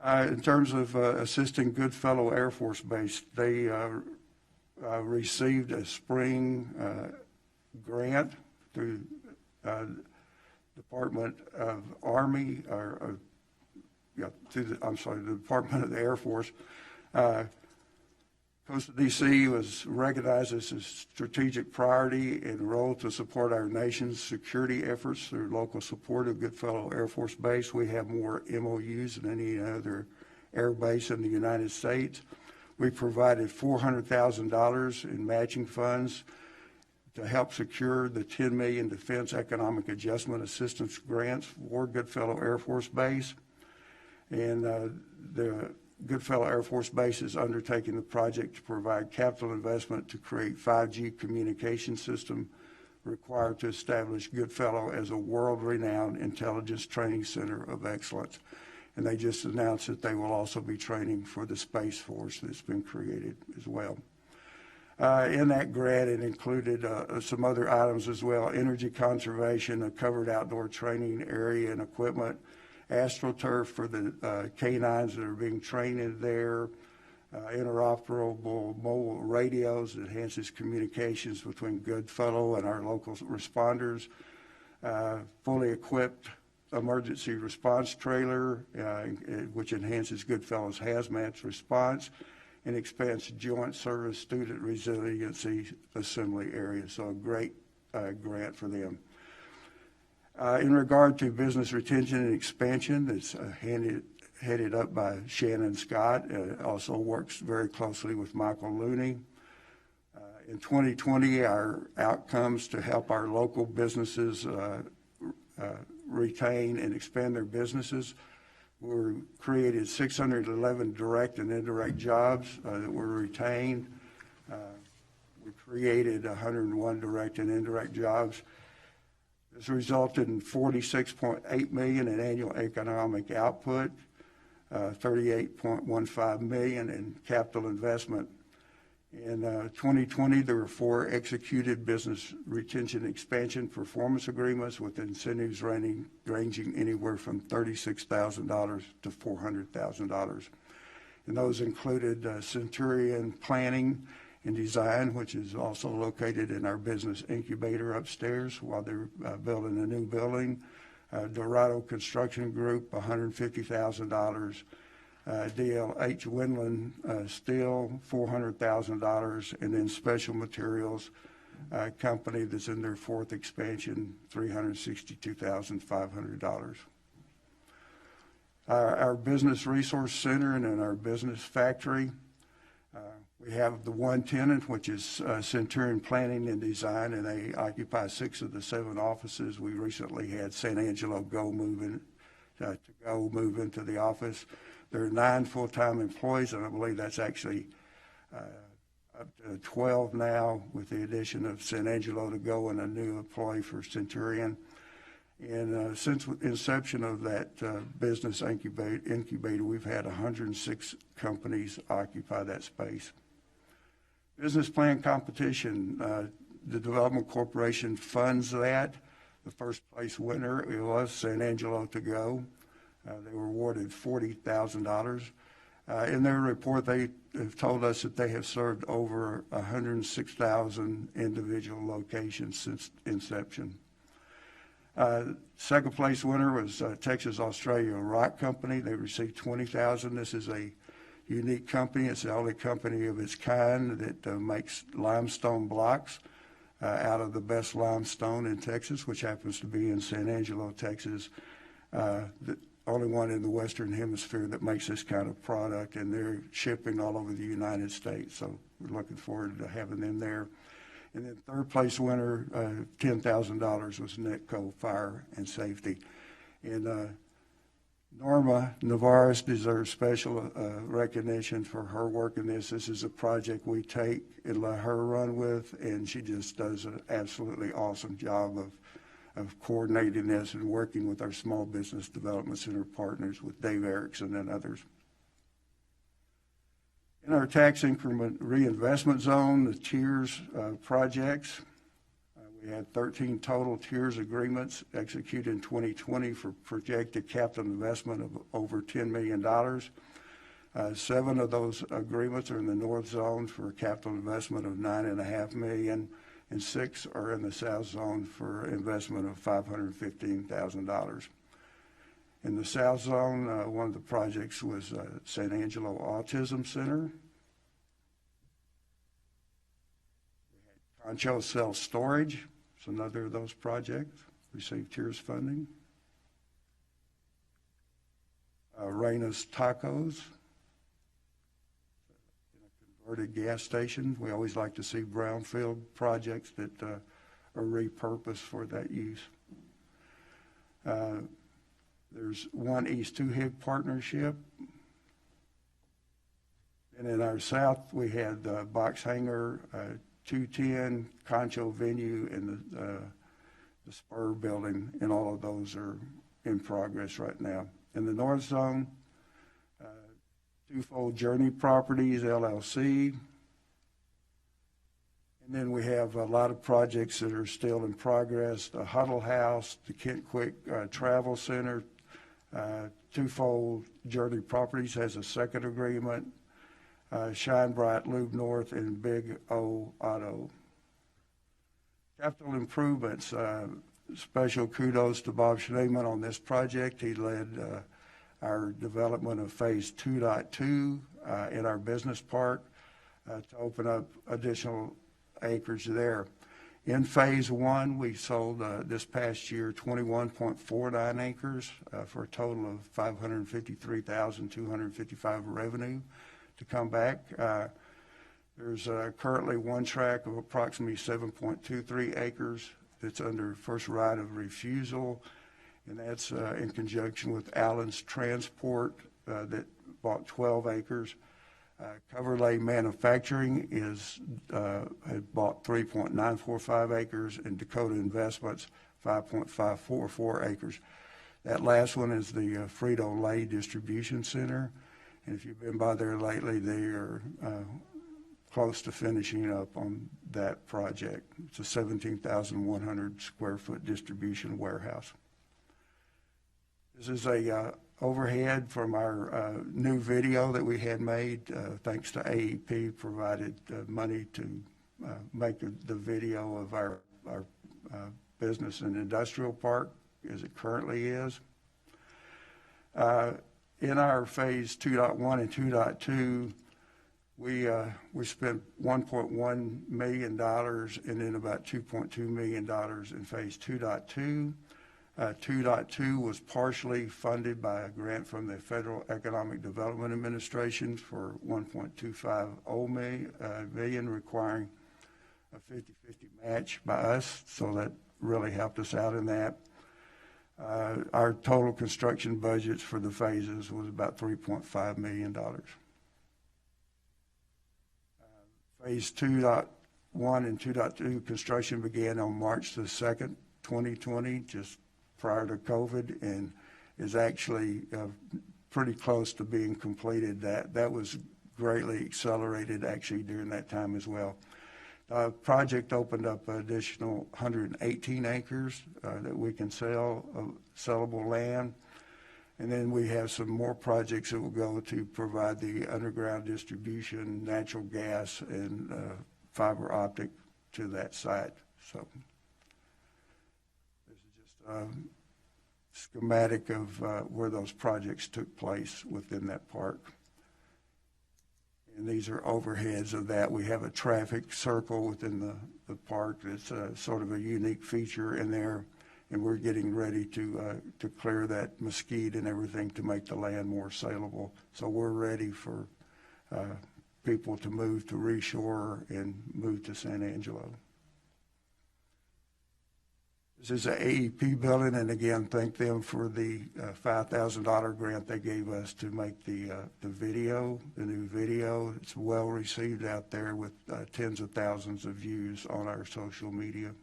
In terms of assisting Goodfellow Air Force Base, they received a spring grant through Department of Army, the Department of the Air Force. Coastal DC was recognized as a strategic priority and role to support our nation's security efforts through local support of Goodfellow Air Force Base. We have more MOUs than any other air base in the United States. We provided $400,000 in matching funds to help secure the $10 million Defense Economic Adjustment Assistance grants for Goodfellow Air Force Base. And the Goodfellow Air Force Base is undertaking the project to provide capital investment to create 5G communication system required to establish Goodfellow as a world-renowned intelligence training center of excellence. And they just announced that they will also be training for the Space Force that's been created as well. In that grant, it included some other items as well: energy conservation, a covered outdoor training area and equipment, AstroTurf for the canines that are being trained in there, interoperable mobile radios that enhances communications between Goodfellow and our local responders, fully equipped emergency response trailer, which enhances Goodfellow's hazmat response, and expands joint service student resiliency assembly area. So a great grant for them. In regard to business retention and expansion, that's headed up by Shannon Scott. Also works very closely with Michael Looney. In 2020, our outcomes to help our local businesses retain and expand their businesses were created 611 direct and indirect jobs that were retained. We created 101 direct and indirect jobs. This resulted in $46.8 million in annual economic output, $38.15 million in capital investment. In 2020, there were 4 executed business retention expansion performance agreements with incentives ranging anywhere from $36,000 to $400,000. And those included Centurion Planning and Design, which is also located in our business incubator upstairs while they're building a new building. Dorado Construction Group, $150,000. DLH Windland Steel, $400,000, and then Special Materials Company that's in their 4th expansion, $362,500. Our Business Resource Center and in our business factory, we have the one tenant, which is Centurion Planning and Design, and they occupy 6 of the 7 offices. We recently had San Angelo move into the office. There are 9 full-time employees, and I believe that's actually up to 12 now with the addition of San Angelo to go and a new employee for Centurion. And since inception of that business incubator, we've had 106 companies occupy that space. Business plan competition, the Development Corporation funds that. The first place winner, it was San Angelo to go. They were awarded $40,000. In their report, they have told us that they have served over 106,000 individual locations since inception. Second place winner was Texas Australia Rock Company. They received $20,000. This is a unique company. It's the only company of its kind that makes limestone blocks out of the best limestone in Texas, which happens to be in San Angelo, Texas. The only one in the Western Hemisphere that makes this kind of product, and they're shipping all over the United States. So we're looking forward to having them there. And then third place winner, $10,000, was Netco Fire and Safety. And Norma Navarez deserves special recognition for her work in this. This is a project we take and let her run with, and she just does an absolutely awesome job of coordinating this and working with our Small Business Development Center partners with Dave Erickson and others. In our tax increment reinvestment zone, the tiers projects, we had 13 total tiers agreements executed in 2020 for projected capital investment of over $10 million. 7 of those agreements are in the north zone for a capital investment of $9.5 million, and 6 are in the south zone for investment of $515,000. In the south zone, one of the projects was San Angelo Autism Center. Concho Self-Storage, it's another of those projects, received tiers funding. Reina's Tacos, converted gas station. We always like to see brownfield projects that are repurposed for that use. There's One East Two Hig Partnership. And in our south, we had Box Hangar, 210, Concho Venue, and the Spur building, and all of those are in progress right now. In the north zone, Twofold Journey Properties, LLC. And then we have a lot of projects that are still in progress. The Huddle House, the Kent Quick Travel Center, Twofold Journey Properties has a second agreement. Shine Bright, Lube North, and Big O Auto. Capital improvements, special kudos to Bob Schneeman on this project. He led our development of phase 2.2 in our business park to open up additional acreage there. In phase 1, we sold this past year 21.49 acres for a total of $553,255 revenue to come back. There's currently one tract of approximately 7.23 acres that's under first right of refusal, and that's in conjunction with Allen's Transport that bought 12 acres. Coverlay Manufacturing had bought 3.945 acres, and Dakota Investments 5.544 acres. That last one is the Frito-Lay Distribution Center. And if you've been by there lately, they are close to finishing up on that project. It's a 17,100 square foot distribution warehouse. This is a overhead from our new video that we had made. Thanks to AEP, provided money to make the video of our business and industrial park as it currently is. In our phase 2.1 and 2.2, we spent $1.1 million and then about $2.2 million in phase 2.2. 2.2 was partially funded by a grant from the Federal Economic Development Administration for $1.25 million, requiring a 50-50 match by us, so that really helped us out in that. Our total construction budgets for the phases was about $3.5 million. Phase 2.1 and 2.2 construction began on March the 2nd, 2020, just prior to COVID, and is actually pretty close to being completed. That was greatly accelerated actually during that time as well. Project opened up an additional 118 acres that we can sell, sellable land. And then we have some more projects that will go to provide the underground distribution, natural gas, and fiber optic to that site. So this is just a schematic of where those projects took place within that park. And these are overheads of that. We have a traffic circle within the park that's sort of a unique feature in there, and we're getting ready to clear that mesquite and everything to make the land more saleable. So we're ready for people to move to Reshore and move to San Angelo. This is an AEP building, and again, thank them for the $5,000 grant they gave us to make the video, the new video. It's well received out there with tens of thousands of views on our social media.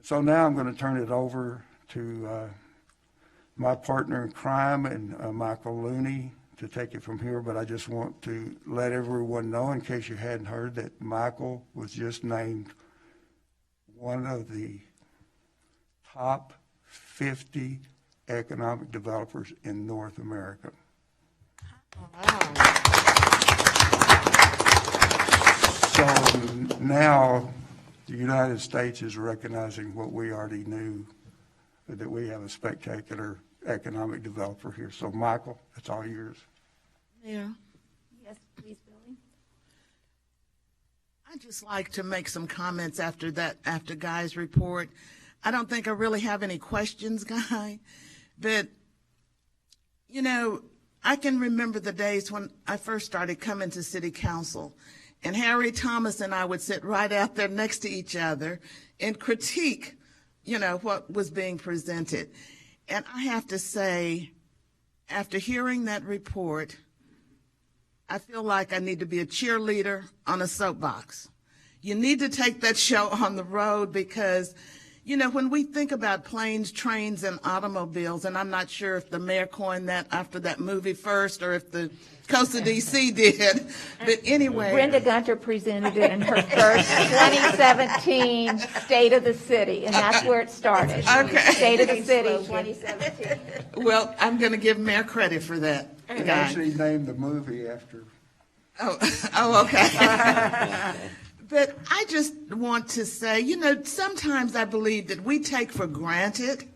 So now I'm going to turn it over to my partner in crime and Michael Looney to take it from here, but I just want to let everyone know, in case you hadn't heard, that Michael was just named one of the top 50 economic developers in North America. So now the United States is recognizing what we already knew, that we have a spectacular economic developer here. So Michael, it's all yours. Yeah. Yes, please, Billy. I'd just like to make some comments after Guy's report. I don't think I really have any questions, Guy, but, you know, I can remember the days when I first started coming to city council, and Harry Thomas and I would sit right out there next to each other and critique, you know, what was being presented. And I have to say, after hearing that report, I feel like I need to be a cheerleader on a soapbox. You need to take that show on the road because, you know, when we think about planes, trains, and automobiles, and I'm not sure if the mayor coined that after that movie first or if the Coast of DC did, but anyway. Brenda Gunter presented it in her first 2017 State of the City, and that's where it started. Okay. State of the City, 2017. Well, I'm going to give Mayor credit for that. He actually named the movie after. Oh, okay. But I just want to say, you know, sometimes I believe that we take for granted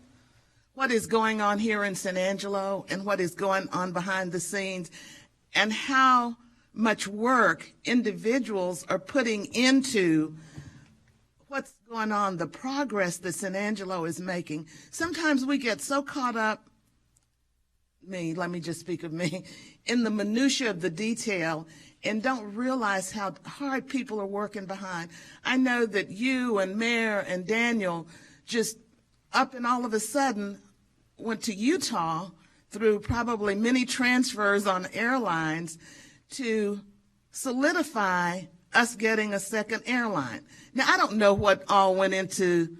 what is going on here in San Angelo and what is going on behind the scenes and how much work individuals are putting into what's going on, the progress that San Angelo is making. Sometimes we get so caught up, let me just speak of me, in the minutia of the detail and don't realize how hard people are working behind. I know that you and Mayor and Daniel just up and all of a sudden went to Utah through probably many transfers on airlines to solidify us getting a second airline. Now, I don't know what all went into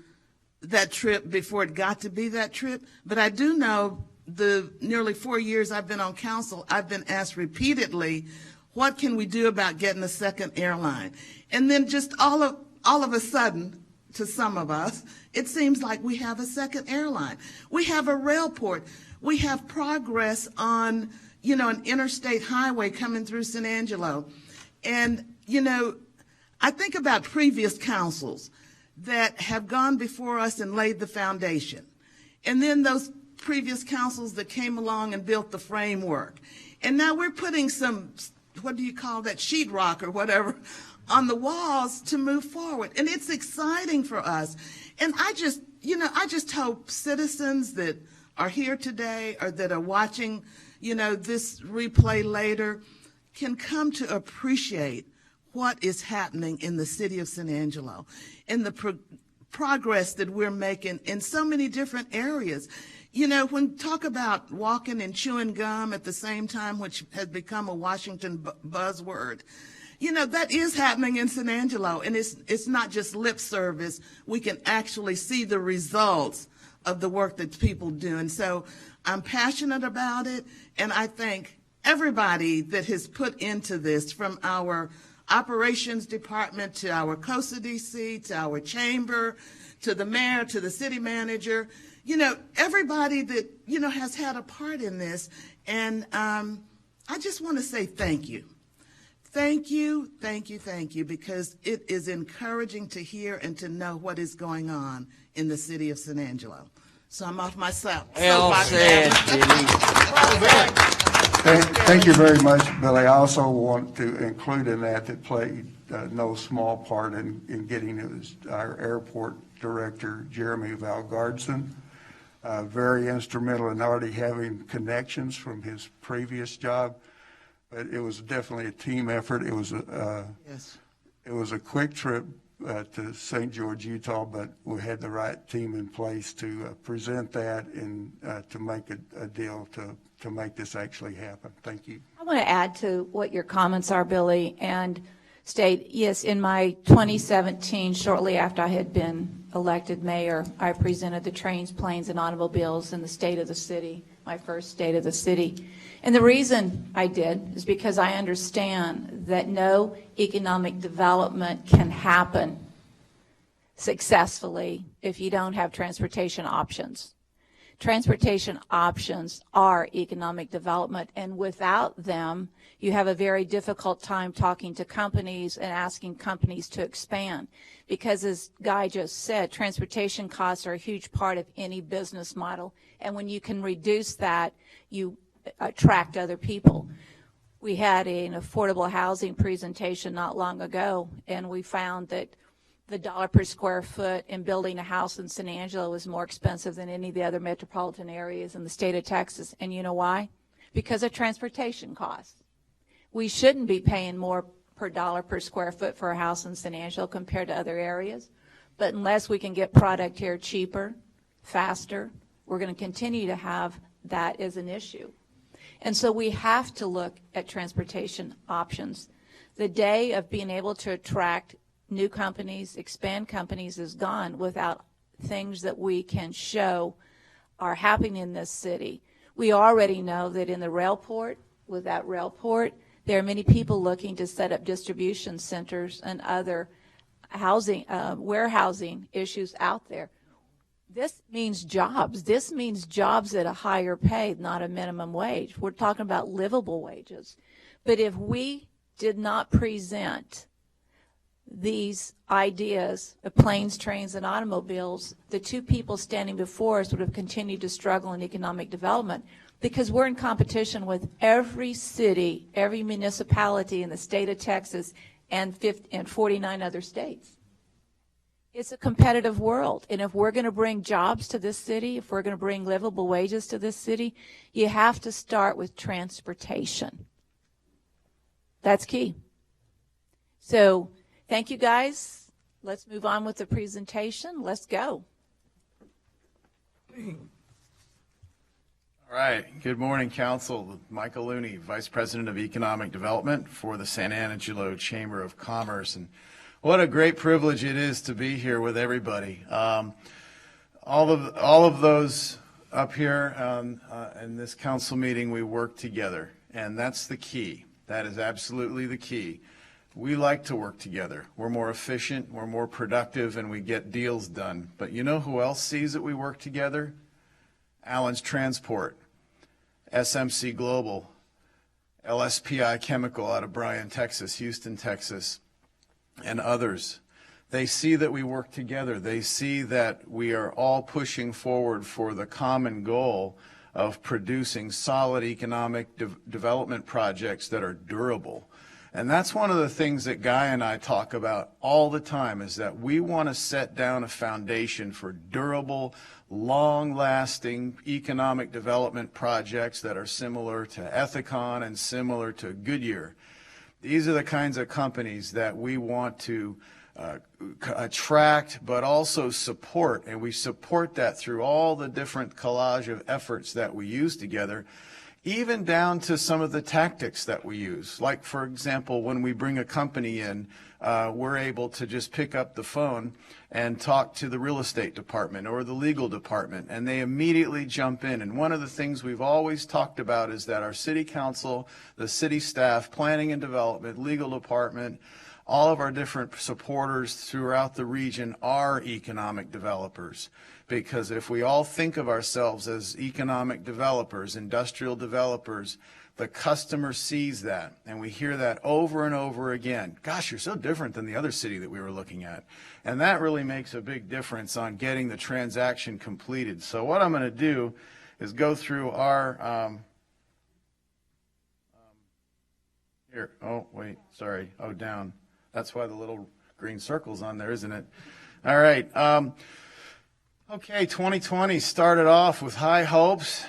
that trip before it got to be that trip, but I do know the nearly 4 years I've been on council, I've been asked repeatedly, what can we do about getting a second airline? And then just all of a sudden, to some of us, it seems like we have a second airline. We have a rail port. We have progress on, you know, an interstate highway coming through San Angelo. And, you know, I think about previous councils that have gone before us and laid the foundation. And then those previous councils that came along and built the framework. And now we're putting some, what do you call that, sheetrock or whatever, on the walls to move forward. And it's exciting for us. And I just hope citizens that are here today or that are watching, you know, this replay later can come to appreciate what is happening in the city of San Angelo and the progress that we're making in so many different areas. You know, when talk about walking and chewing gum at the same time, which has become a Washington buzzword, you know, that is happening in San Angelo, and it's not just lip service. We can actually see the results of the work that people do. And so I'm passionate about it, and I thank everybody that has put into this, from our operations department to our COSA DC, to our chamber, to the mayor, to the city manager, you know, everybody that, you know, has had a part in this. And I just want to say thank you. Thank you, thank you, thank you, because it is encouraging to hear and to know what is going on in the city of San Angelo. So I'm off myself. Well said, Billy. Thank you very much, Billy. I also want to include in that played no small part in getting it our airport director, Jeremy Valgardson, very instrumental in already having connections from his previous job. But it was definitely a team effort. It was it was a quick trip to St. George, Utah, but we had the right team in place to present that and to make a deal to make this actually happen. Thank you. I want to add to what your comments are, Billy, and state, yes, in my 2017, shortly after I had been elected mayor, I presented the trains, planes, and automobiles in the state of the city, my first state of the city. And the reason I did is because I understand that no economic development can happen successfully if you don't have transportation options. Transportation options are economic development, and without them, you have a very difficult time talking to companies and asking companies to expand. Because as Guy just said, transportation costs are a huge part of any business model, and when you can reduce that, you attract other people. We had an affordable housing presentation not long ago, and we found that the dollar per square foot in building a house in San Angelo is more expensive than any of the other metropolitan areas in the state of Texas. And you know why? Because of transportation costs. We shouldn't be paying more per dollar per square foot for a house in San Angelo compared to other areas. But unless we can get product here cheaper, faster, we're going to continue to have that as an issue. And so we have to look at transportation options. The day of being able to attract new companies, expand companies is gone without things that we can show are happening in this city. We already know that in the rail port, with that rail port, there are many people looking to set up distribution centers and other housing, warehousing issues out there. This means jobs. This means jobs at a higher pay, not a minimum wage. We're talking about livable wages. But if we did not present these ideas of planes, trains, and automobiles, the two people standing before us would have continued to struggle in economic development, because we're in competition with every city, every municipality in the state of Texas and 49 other states. It's a competitive world, and if we're going to bring jobs to this city, if we're going to bring livable wages to this city, you have to start with transportation. That's key. So thank you, guys. Let's move on with the presentation. Let's go. All right. Good morning, Council. Michael Looney, Vice President of Economic Development for the San Angelo Chamber of Commerce. And what a great privilege it is to be here with everybody. All of those up here in this council meeting, we work together, and that's the key. That is absolutely the key. We like to work together. We're more efficient, we're more productive, and we get deals done. But you know who else sees that we work together? Allen's Transport, SMC Global, LSPI Chemical out of Bryan, Texas, Houston, Texas, and others. They see that we work together. They see that we are all pushing forward for the common goal of producing solid economic development projects that are durable. And that's one of the things that Guy and I talk about all the time, is that we want to set down a foundation for durable, long-lasting economic development projects that are similar to Ethicon and similar to Goodyear. These are the kinds of companies that we want to attract, but also support, and we support that through all the different collage of efforts that we use together, even down to some of the tactics that we use. Like, for example, when we bring a company in, we're able to just pick up the phone and talk to the real estate department or the legal department, and they immediately jump in. And one of the things we've always talked about is that our city council, the city staff, planning and development, legal department, all of our different supporters throughout the region are economic developers. Because if we all think of ourselves as economic developers, industrial developers, the customer sees that, and we hear that over and over again. Gosh, you're so different than the other city that we were looking at. And that really makes a big difference on getting the transaction completed. So what I'm going to do is go through our, here, oh, wait, sorry, oh, down. That's why the little green circle's on there, isn't it? All right. Okay, 2020 started off with high hopes,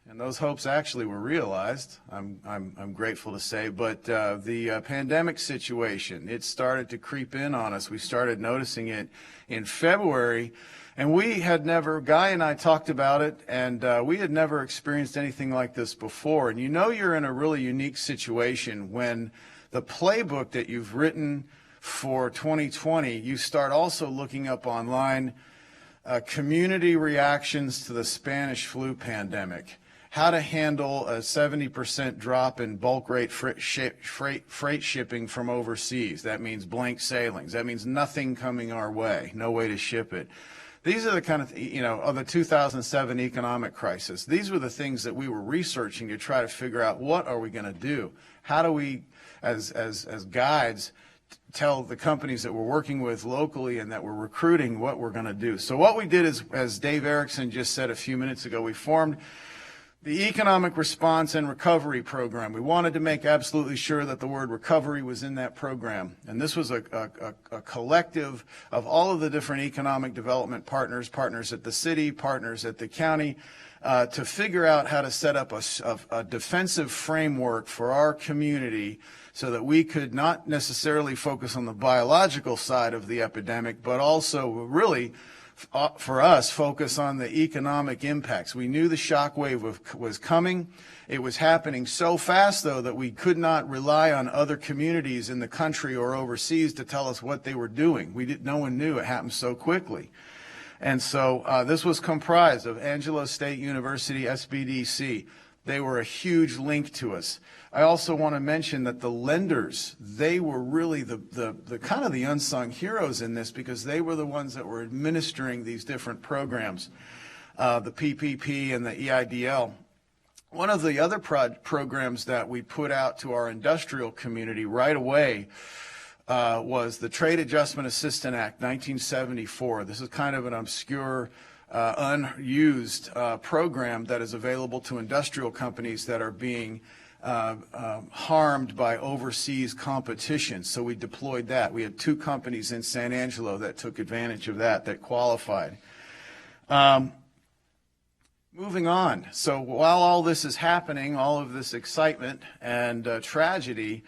and those hopes actually were realized, I'm grateful to say, but the pandemic situation, it started to creep in on us. We started noticing it in February, and we had never, Guy and I talked about it, and we had never experienced anything like this before. And you know you're in a really unique situation when the playbook that you've written for 2020, you start also looking up online community reactions to the Spanish flu pandemic, how to handle a 70% drop in bulk rate freight shipping from overseas. That means blank sailings. That means nothing coming our way, no way to ship it. These are the kind of, of the 2007 economic crisis. These were the things that we were researching to try to figure out, what are we going to do? How do we, as guides, tell the companies that we're working with locally and that we're recruiting what we're going to do? So what we did is, as Dave Erickson just said a few minutes ago, we formed the Economic Response and Recovery Program. We wanted to make absolutely sure that the word recovery was in that program. And this was a collective of all of the different economic development partners, partners at the city, partners at the county, to figure out how to set up a defensive framework for our community so that we could not necessarily focus on the biological side of the epidemic, but also really, for us, focus on the economic impacts. We knew the shock wave was coming. It was happening so fast, though, that we could not rely on other communities in the country or overseas to tell us what they were doing. No one knew. It happened so quickly. And so this was comprised of Angelo State University, SBDC. They were a huge link to us. I also want to mention that the lenders, they were really the kind of the unsung heroes in this, because they were the ones that were administering these different programs, the PPP and the EIDL. One of the other programs that we put out to our industrial community right away was the Trade Adjustment Assistance Act, 1974. This is kind of an obscure, unused program that is available to industrial companies that are being harmed by overseas competition. So we deployed that. We had 2 companies in San Angelo that took advantage of that qualified. Moving on. So while all this is happening, all of this excitement and tragedy,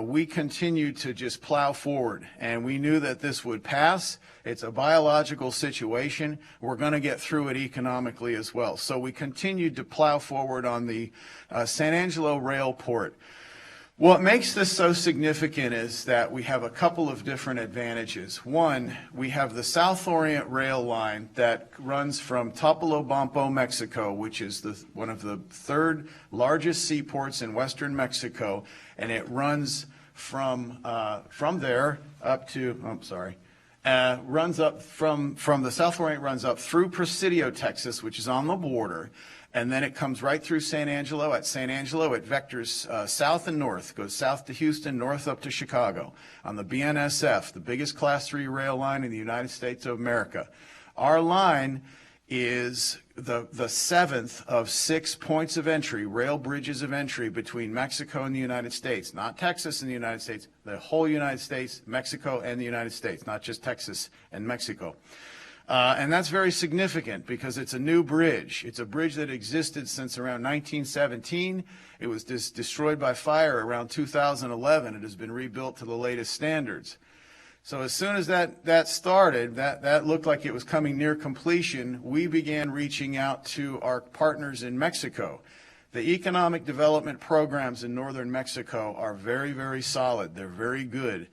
we continue to just plow forward. And we knew that this would pass. It's a biological situation. We're going to get through it economically as well. So we continued to plow forward on the San Angelo Rail Port. What makes this so significant is that we have a couple of different advantages. One, we have the South Orient Rail Line that runs from Topolobampo, Mexico, which is one of the 3rd largest seaports in western Mexico, and it runs from there up to, runs up from the South Orient, runs up through Presidio, Texas, which is on the border. And then it comes right through San Angelo. At San Angelo, it vectors south and north, goes south to Houston, north up to Chicago on the BNSF, the biggest Class 3 rail line in the United States of America. Our line is the 7th of 6 points of entry, rail bridges of entry between Mexico and the United States, not Texas and the United States, the whole United States, Mexico and the United States, not just Texas and Mexico. And that's very significant because it's a new bridge. It's a bridge that existed since around 1917. It was destroyed by fire around 2011. It has been rebuilt to the latest standards. So as soon as that started, that looked like it was coming near completion, we began reaching out to our partners in Mexico. The economic development programs in northern Mexico are very, very solid. They're very good.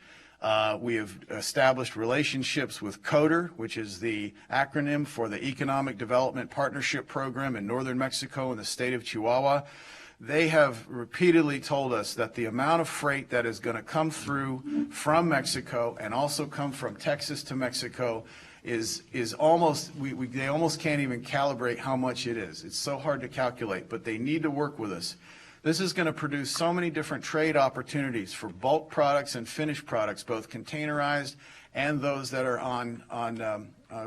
We have established relationships with CODER, which is the acronym for the Economic Development Partnership Program in northern Mexico and the state of Chihuahua. They have repeatedly told us that the amount of freight that is going to come through from Mexico and also come from Texas to Mexico is almost, they almost can't even calibrate how much it is. It's so hard to calculate, but they need to work with us. This is going to produce so many different trade opportunities for bulk products and finished products, both containerized and those that are on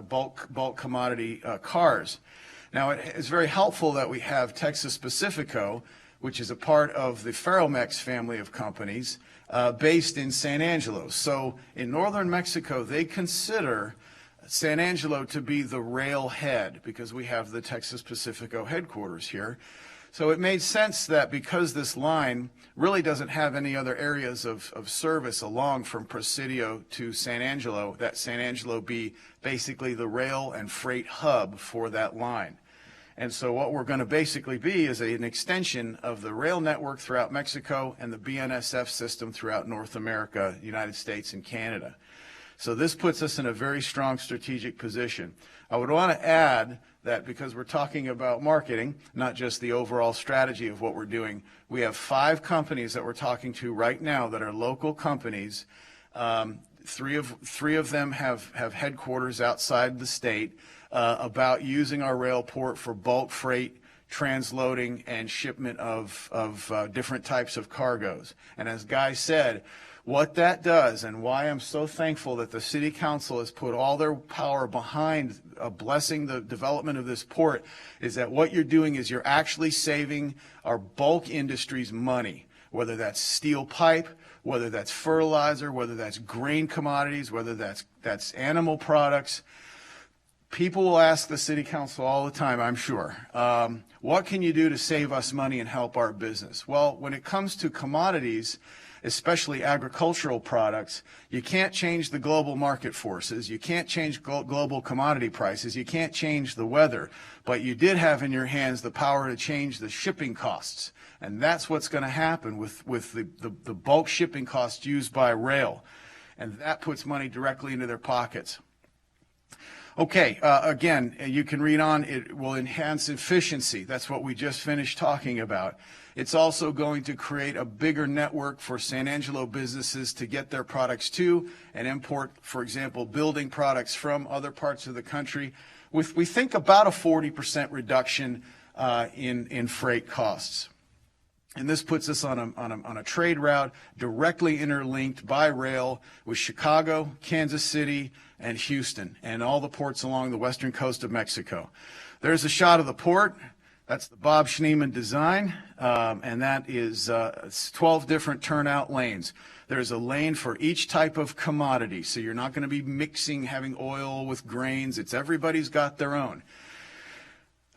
bulk commodity cars. Now, it's very helpful that we have Texas Pacifico, which is a part of the Ferromex family of companies, based in San Angelo. So in northern Mexico, they consider San Angelo to be the rail head because we have the Texas Pacifico headquarters here. So it made sense that because this line really doesn't have any other areas of service along from Presidio to San Angelo, that San Angelo be basically the rail and freight hub for that line. And so what we're going to basically be is an extension of the rail network throughout Mexico and the BNSF system throughout North America, United States, and Canada. So this puts us in a very strong strategic position. I would want to add that because we're talking about marketing, not just the overall strategy of what we're doing, we have 5 companies that we're talking to right now that are local companies. Three of them have headquarters outside the state about using our rail port for bulk freight, transloading, and shipment of different types of cargoes. And as Guy said, what that does, and why I'm so thankful that the City Council has put all their power behind blessing the development of this port, is that what you're doing is you're actually saving our bulk industries money, whether that's steel pipe, whether that's fertilizer, whether that's grain commodities, whether that's animal products. People will ask the City Council all the time, I'm sure, what can you do to save us money and help our business? Well, when it comes to commodities, especially agricultural products, you can't change the global market forces. You can't change global commodity prices. You can't change the weather. But you did have in your hands the power to change the shipping costs. And that's what's going to happen with the bulk shipping costs used by rail. And that puts money directly into their pockets. Okay, again, you can read on. It will enhance efficiency. That's what we just finished talking about. It's also going to create a bigger network for San Angelo businesses to get their products to and import, for example, building products from other parts of the country. We think about a 40% reduction in freight costs. And this puts us on a trade route directly interlinked by rail with Chicago, Kansas City, and Houston, and all the ports along the western coast of Mexico. There's a shot of the port. That's the Bob Schneemann design, and that is 12 different turnout lanes. There's a lane for each type of commodity, so you're not going to be mixing, having oil with grains. Everybody's got their own.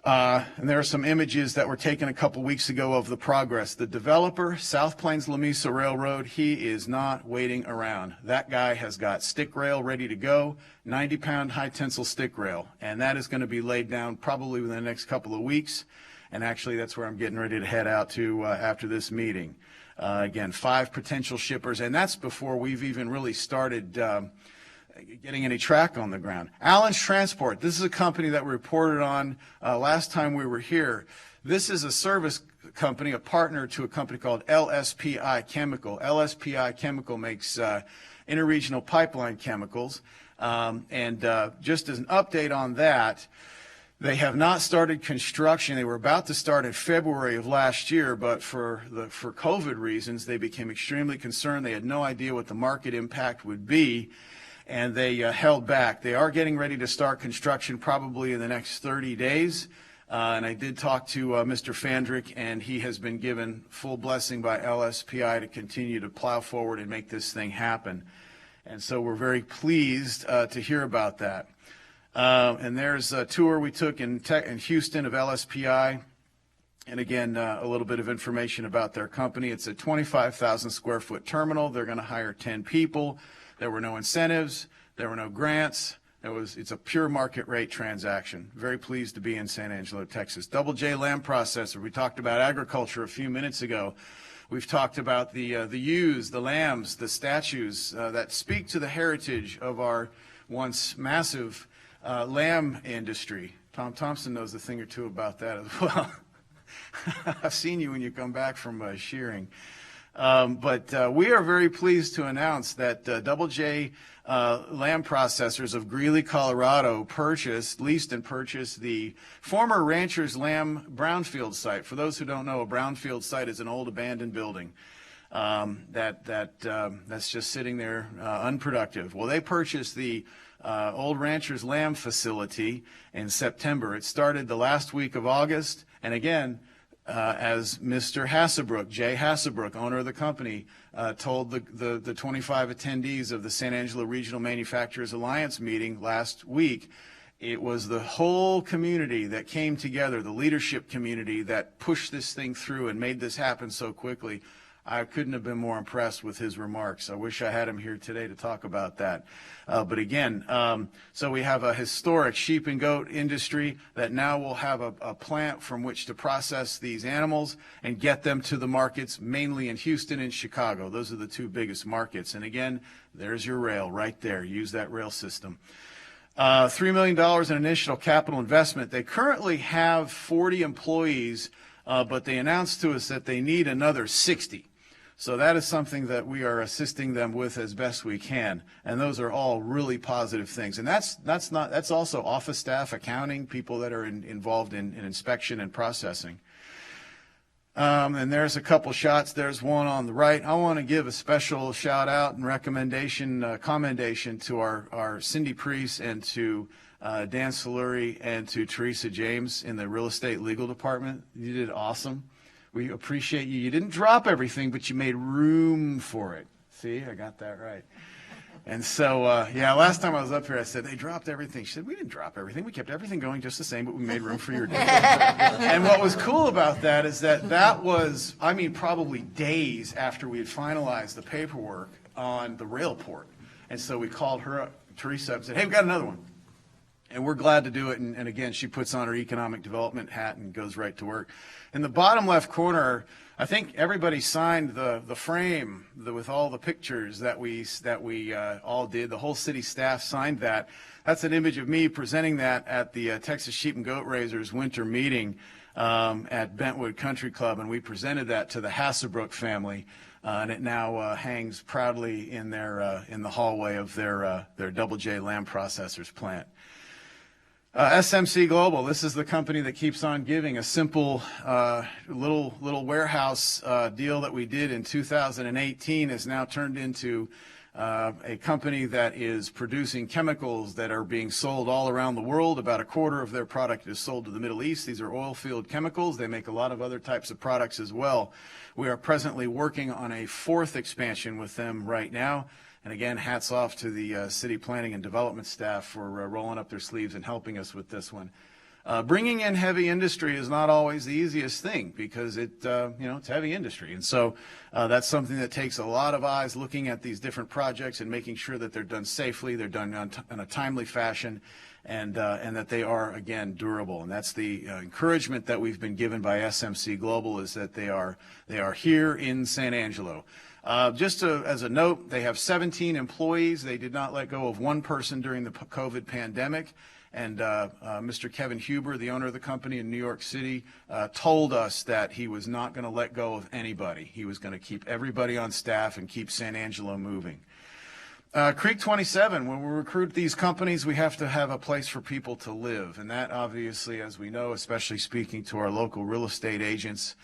And there are some images that were taken a couple weeks ago of the progress. The developer, South Plains La Mesa Railroad, he is not waiting around. That guy has got stick rail ready to go, 90-pound high tensile stick rail, and that is going to be laid down probably within the next couple of weeks. And actually, that's where I'm getting ready to head out to after this meeting. Again, 5 potential shippers, and that's before we've even really started getting any track on the ground. Allen's Transport, this is a company that we reported on last time we were here. This is a service company, a partner to a company called LSPI Chemical. LSPI Chemical makes interregional pipeline chemicals. And just as an update on that, they have not started construction. They were about to start in February of last year, but for COVID reasons, they became extremely concerned. They had no idea what the market impact would be, and they held back. They are getting ready to start construction probably in the next 30 days. And I did talk to Mr. Fandrick, and he has been given full blessing by LSPI to continue to plow forward and make this thing happen. And so we're very pleased to hear about that. And there's a tour we took in Houston of LSPI. And again, a little bit of information about their company. It's a 25,000 square foot terminal. They're going to hire 10 people. There were no incentives. There were no grants. It's a pure market rate transaction. Very pleased to be in San Angelo, Texas. Double J Lamb Processor. We talked about agriculture a few minutes ago. We've talked about the ewes, the lambs, the statues that speak to the heritage of our once massive lamb industry. Tom Thompson knows a thing or two about that as well. I've seen you when you come back from shearing. But we are very pleased to announce that Double J Lamb Processors of Greeley, Colorado leased and purchased the former Rancher's Lamb brownfield site. For those who don't know, a brownfield site is an old abandoned building that's just sitting there unproductive. Well, they purchased the old Rancher's Lamb facility in September. It started the last week of August, and again, as Mr. Hassebrook, Jay Hassebrook, owner of the company, told the 25 attendees of the San Angelo Regional Manufacturers Alliance meeting last week, it was the whole community that came together, the leadership community that pushed this thing through and made this happen so quickly. I couldn't have been more impressed with his remarks. I wish I had him here today to talk about that. But again, so we have a historic sheep and goat industry that now will have a plant from which to process these animals and get them to the markets, mainly in Houston and Chicago. Those are the two biggest markets. And again, there's your rail right there. Use that rail system. $3 million in initial capital investment. They currently have 40 employees, but they announced to us that they need another 60. So that is something that we are assisting them with as best we can, and those are all really positive things. And that's also office staff, accounting, people that are involved in inspection and processing. And there's a couple shots. There's one on the right. I want to give a special shout out and recommendation, commendation to our Cindy Priest and to Dan Saluri and to Teresa James in the real estate legal department. You did awesome. We appreciate you. You didn't drop everything, but you made room for it. See, I got that right. And so, yeah, last time I was up here, I said, they dropped everything. She said, we didn't drop everything. We kept everything going just the same, but we made room for your deal. And what was cool about that is that was, I mean, probably days after we had finalized the paperwork on the rail port. And so we called her up, Teresa up, and said, hey, we got another one. And we're glad to do it. And again, she puts on her economic development hat and goes right to work. In the bottom left corner, I think everybody signed the frame with all the pictures that we all did. The whole city staff signed that. That's an image of me presenting that at the Texas Sheep and Goat Raisers winter meeting at Bentwood Country Club, and we presented that to the Hasselbrook family. And it now hangs proudly in the hallway of their Double J lamb processors plant. SMC Global, this is the company that keeps on giving. A simple little warehouse deal that we did in 2018 has now turned into a company that is producing chemicals that are being sold all around the world. About a quarter of their product is sold to the Middle East. These are oil field chemicals. They make a lot of other types of products as well. We are presently working on a 4th expansion with them right now. And again, hats off to the city planning and development staff for rolling up their sleeves and helping us with this one. Bringing in heavy industry is not always the easiest thing because it's heavy industry. And so that's something that takes a lot of eyes looking at these different projects and making sure that they're done safely, they're done in a timely fashion, and that they are, again, durable. And that's the encouragement that we've been given by SMC Global, is that they are here in San Angelo. Just as a note, they have 17 employees. They did not let go of one person during the COVID pandemic. And Mr. Kevin Huber, the owner of the company in New York City, told us that he was not going to let go of anybody. He was going to keep everybody on staff and keep San Angelo moving. Creek 27, when we recruit these companies, we have to have a place for people to live. And that obviously, as we know, especially speaking to our local real estate agents,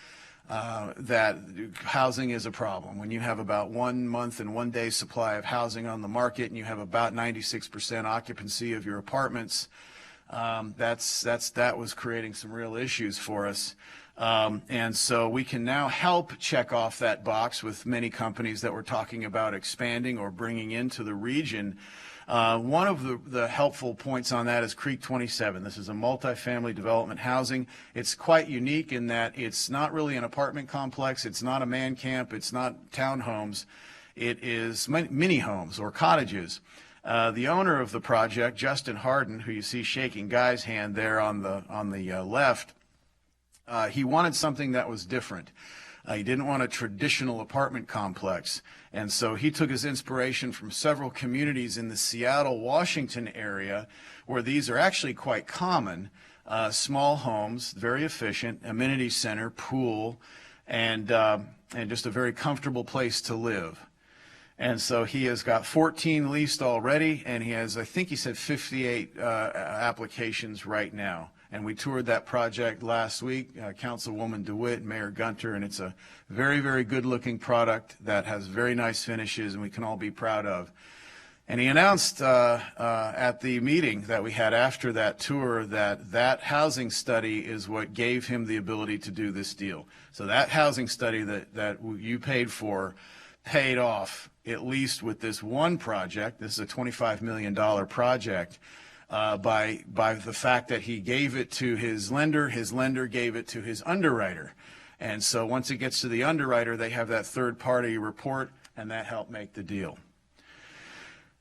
that housing is a problem. When you have about 1 month and 1 day supply of housing on the market and you have about 96% occupancy of your apartments, that was creating some real issues for us. And so we can now help check off that box with many companies that we're talking about expanding or bringing into the region. One of the helpful points on that is Creek 27. This is a multifamily development housing. It's quite unique in that it's not really an apartment complex. It's not a man camp. It's not townhomes. It is mini homes or cottages. The owner of the project, Justin Harden, who you see shaking Guy's hand there on the left, he wanted something that was different. He didn't want a traditional apartment complex. And so he took his inspiration from several communities in the Seattle, Washington area where these are actually quite common. Small homes, very efficient, amenity center, pool, and just a very comfortable place to live. And so he has got 14 leased already, and he has, I think he said 58 applications right now. And we toured that project last week, Councilwoman DeWitt and Mayor Gunter, and it's a very, very good-looking product that has very nice finishes and we can all be proud of. And he announced at the meeting that we had after that tour that housing study is what gave him the ability to do this deal. So that housing study that you paid for paid off, at least with this one project. This is a $25 million project. By the fact that he gave it to his lender gave it to his underwriter. And so once it gets to the underwriter, they have that third-party report, and that helped make the deal.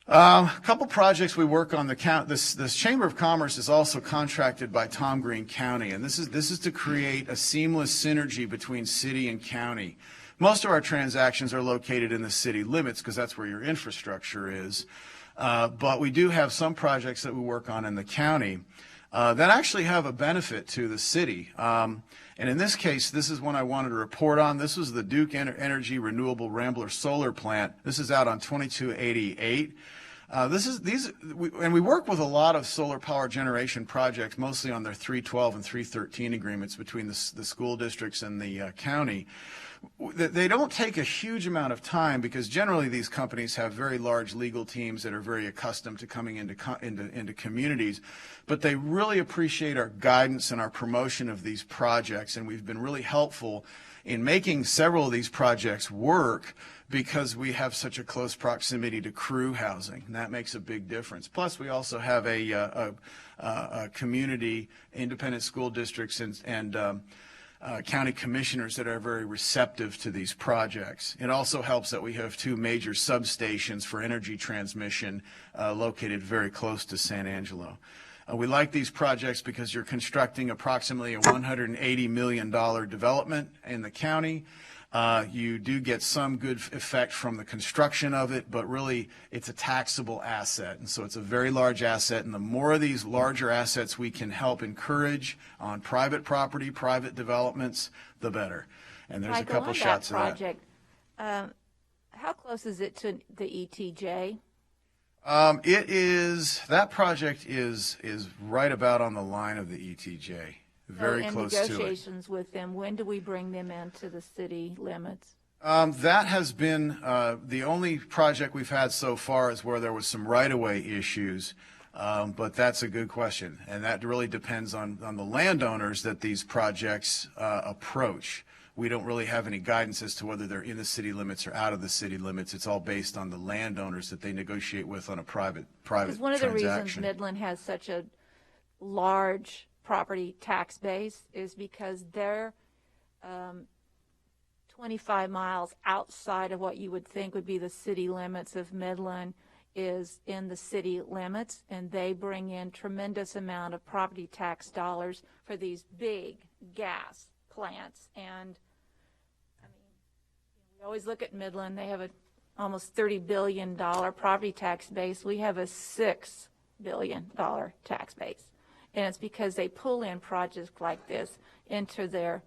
A couple projects we work on. This Chamber of Commerce is also contracted by Tom Green County, and this is to create a seamless synergy between city and county. Most of our transactions are located in the city limits because that's where your infrastructure is. But we do have some projects that we work on in the county that actually have a benefit to the city. And in this case, this is one I wanted to report on. This was the Duke Energy Renewable Rambler Solar Plant. This is out on 2288. We work with a lot of solar power generation projects, mostly on their 312 and 313 agreements between the school districts and the county. They don't take a huge amount of time because generally these companies have very large legal teams that are very accustomed to coming into communities, but they really appreciate our guidance and our promotion of these projects, and we've been really helpful in making several of these projects work because we have such a close proximity to crew housing, and that makes a big difference. Plus, we also have a community, independent school districts, and county commissioners that are very receptive to these projects. It also helps that we have two major substations for energy transmission located very close to San Angelo. We like these projects because you're constructing approximately a $180 million development in the county. You do get some good effect from the construction of it, but really it's a taxable asset. And so it's a very large asset, and the more of these larger assets we can help encourage on private property, private developments, the better. And there's Michael, a couple on shots that of project, how close is it to the ETJ? That project is right about on the line of the ETJ. Very close to it. In negotiations with them, when do we bring them into the city limits? That has been the only project we've had so far is where there was some right-of-way issues, but that's a good question, and that really depends on the landowners that these projects approach. We don't really have any guidance as to whether they're in the city limits or out of the city limits. It's all based on the landowners that they negotiate with on a private transaction. Because one of the reasons Midland has such a large property tax base is because they're 25 miles outside of what you would think would be the city limits of Midland is in the city limits, and they bring in tremendous amount of property tax dollars for these big gas plants. And I mean, we always look at Midland, they have a almost $30 billion property tax base. We have a $6 billion tax base. And it's because they pull in projects like this into their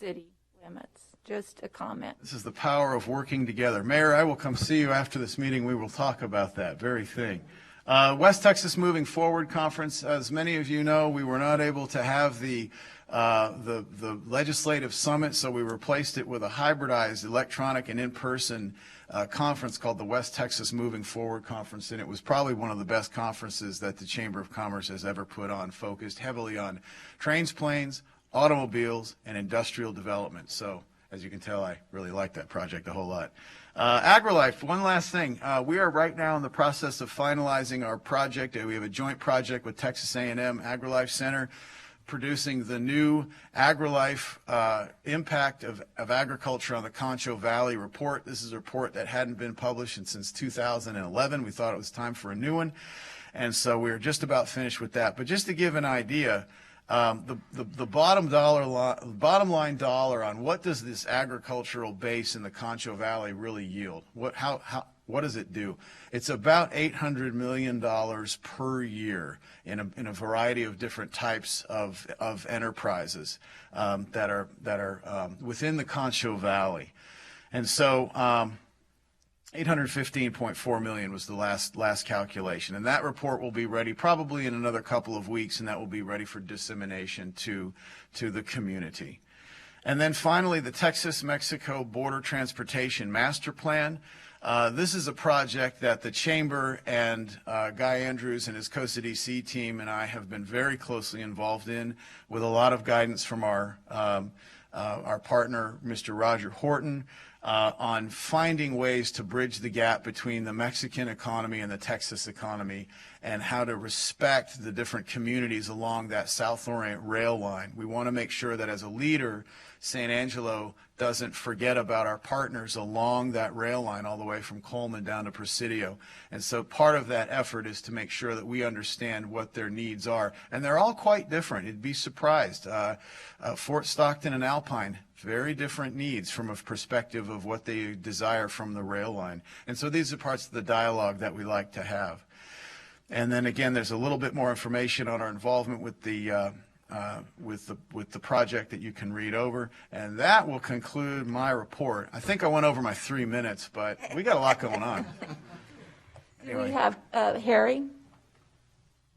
city limits. Just a comment. This is the power of working together. Mayor, I will come see you after this meeting. We will talk about that very thing. West Texas Moving Forward Conference, as many of you know, we were not able to have the legislative summit, so we replaced it with a hybridized electronic and in-person conference called the West Texas Moving Forward Conference, and it was probably one of the best conferences that the Chamber of Commerce has ever put on, focused heavily on trains, planes, automobiles, and industrial development. So, as you can tell, I really like that project a whole lot. AgriLife, one last thing. We are right now in the process of finalizing our project. We have a joint project with Texas A&M AgriLife Center, producing the new AgriLife Impact of Agriculture on the Concho Valley report. This is a report that hadn't been published since 2011. We thought it was time for a new one, and so we're just about finished with that. But just to give an idea, the bottom line dollar on what does this agricultural base in the Concho Valley really yield? What does it do? It's about $800 million per year in a variety of different types of enterprises that are within the Concho Valley. And so 815.4 million was the last calculation. And that report will be ready probably in another couple of weeks, and that will be ready for dissemination to the community. And then finally, the Texas-Mexico Border Transportation Master Plan. This is a project that the Chamber and Guy Andrews and his COSA DC team and I have been very closely involved in, with a lot of guidance from our our partner, Mr. Roger Horton, on finding ways to bridge the gap between the Mexican economy and the Texas economy, and how to respect the different communities along that South Orient rail line. We want to make sure that as a leader, San Angelo doesn't forget about our partners along that rail line all the way from Coleman down to Presidio. And so part of that effort is to make sure that we understand what their needs are. And they're all quite different. You'd be surprised. Fort Stockton and Alpine, very different needs from a perspective of what they desire from the rail line. And so these are parts of the dialogue that we like to have. And then again, there's a little bit more information on our involvement with the project that you can read over, and that will conclude my report. I think I went over my 3 minutes, but we got a lot going on. Do we have Harry?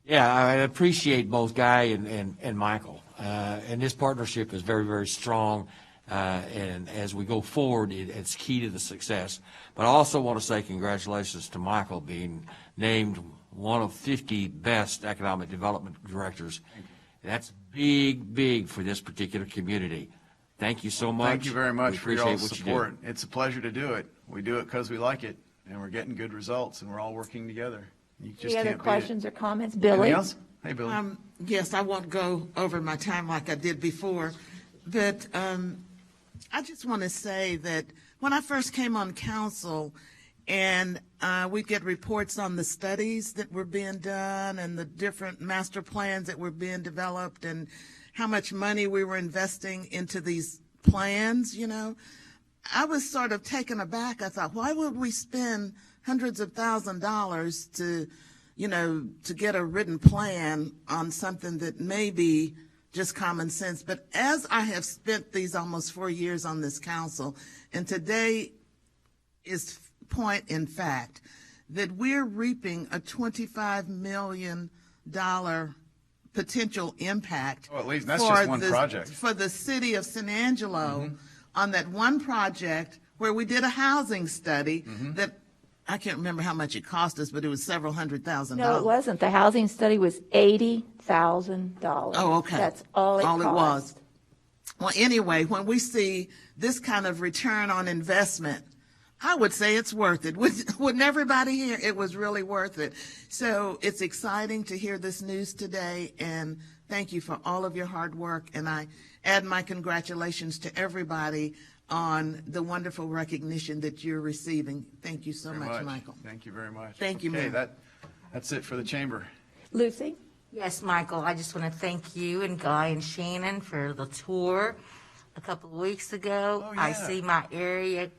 Yeah, I appreciate both Guy and Michael. And this partnership is very, very strong. And as we go forward, it's key to the success. But I also want to say congratulations to Michael being named one of 50 best economic development directors. That's big, big for this particular community. Thank you so much. Thank you very much for your what support. It's a pleasure to do it. We do it because we like it, and we're getting good results, and we're all working together. You just Any other can't beat questions it. or comments? Billy? Anything else? Hey, Billy. Yes, I won't go over my time like I did before, but I just want to say that when I first came on council, and we get reports on the studies that were being done and the different master plans that were being developed and how much money we were investing into these plans, you know, I was sort of taken aback. I thought, why would we spend hundreds of $1,000s to, you know, to get a written plan on something that may be just common sense? But as I have spent these almost 4 years on this council, and today is point in fact that we're reaping a $25 million potential impact. Oh, at least that's just one project. For the city of San Angelo on that one project where we did a housing study that I can't remember how much it cost us, but it was several $100,000. No, it wasn't. The housing study was $80,000. Oh, okay. That's all it cost. All it was. Well, anyway, when we see this kind of return on investment, I would say it's worth it. Wouldn't everybody here? It was really worth it. So it's exciting to hear this news today, and thank you for all of your hard work. And I add my congratulations to everybody on the wonderful recognition that you're receiving. Thank you so much, Michael. Thank you very much. Thank you, okay, Mayor. That's it for the chamber. Lucy? Yes, Michael, I just want to thank you and Guy and Shannon for the tour a couple of weeks ago. Oh, yeah. I see my area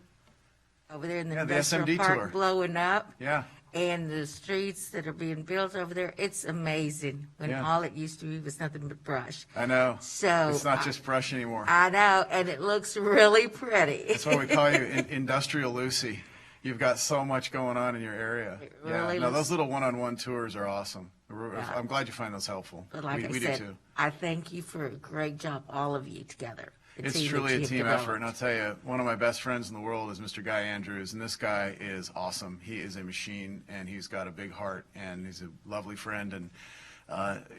over there in the Yeah, the industrial SMD park tour. blowing up. Yeah. And the streets that are being built over there, it's amazing when Yeah. all it used to be was nothing but brush. I know. So It's not just brush anymore. I know, and it looks really pretty. That's why we call you Industrial Lucy. You've got so much going on in your area. It really No, looks- those little one-on-one tours are awesome. Yeah. I'm glad you find those helpful. But like we I said, do too. I thank you for a great job, all of you together. The It's team that truly a you've team developed. effort, and I'll tell you, one of my best friends in the world is Mr. Guy Andrews, and this guy is awesome. He is a machine, and he's got a big heart, and he's a lovely friend, and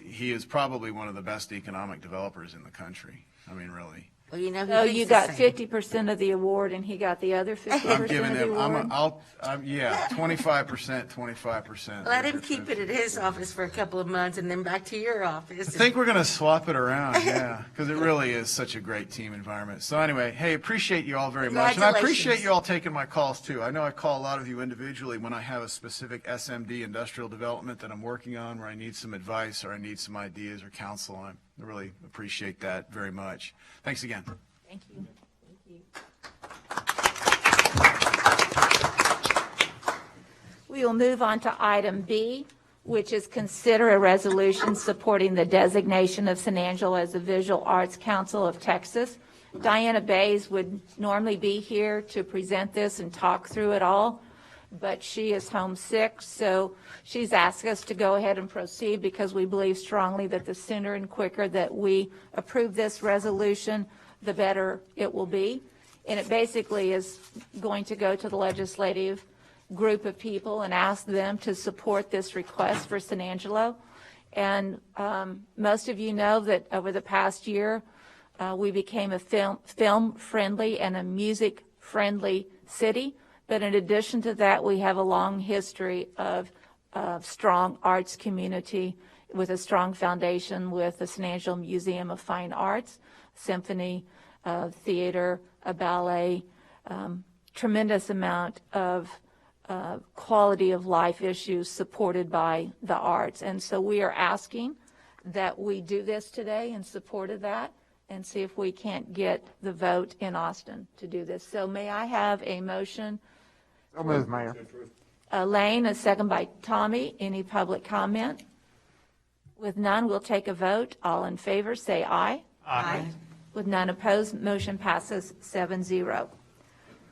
he is probably one of the best economic developers in the country. I mean, really. Well, you know, So you got 50% of the award, and he got the other 50% I'm giving of the him, award? yeah, 25%, 25%. Let him keep it at his office for a couple of months and then back to your office. I think we're going to swap it around, yeah, because it really is such a great team environment. So anyway, hey, appreciate you all very much. And I appreciate you all taking my calls, too. I know I call a lot of you individually when I have a specific SMD industrial development that I'm working on where I need some advice or I need some ideas or counsel. I really appreciate that very much. Thanks again. Thank you. We will move on to item B, which is consider a resolution supporting the designation of San Angelo as the Visual Arts Council of Texas. Diana Bays would normally be here to present this and talk through it all, but she is homesick, so she's asked us to go ahead and proceed because we believe strongly that the sooner and quicker that we approve this resolution, the better it will be. And it basically is going to go to the legislative group of people and ask them to support this request for San Angelo. And most of you know that over the past year, We became a film-friendly and a music-friendly city. But in addition to that, we have a long history of strong arts community with a strong foundation with the San Angelo Museum of Fine Arts, symphony, theater, a ballet, tremendous amount of quality of life issues supported by the arts. And so we are asking that we do this today in support of that and see if we can't get the vote in Austin to do this. So may I have a motion? So moved, Mayor. Lane, a second by Tommy. Any public comment? With none, we'll take a vote. All in favor, say aye. Aye. With none opposed, motion passes 7-0.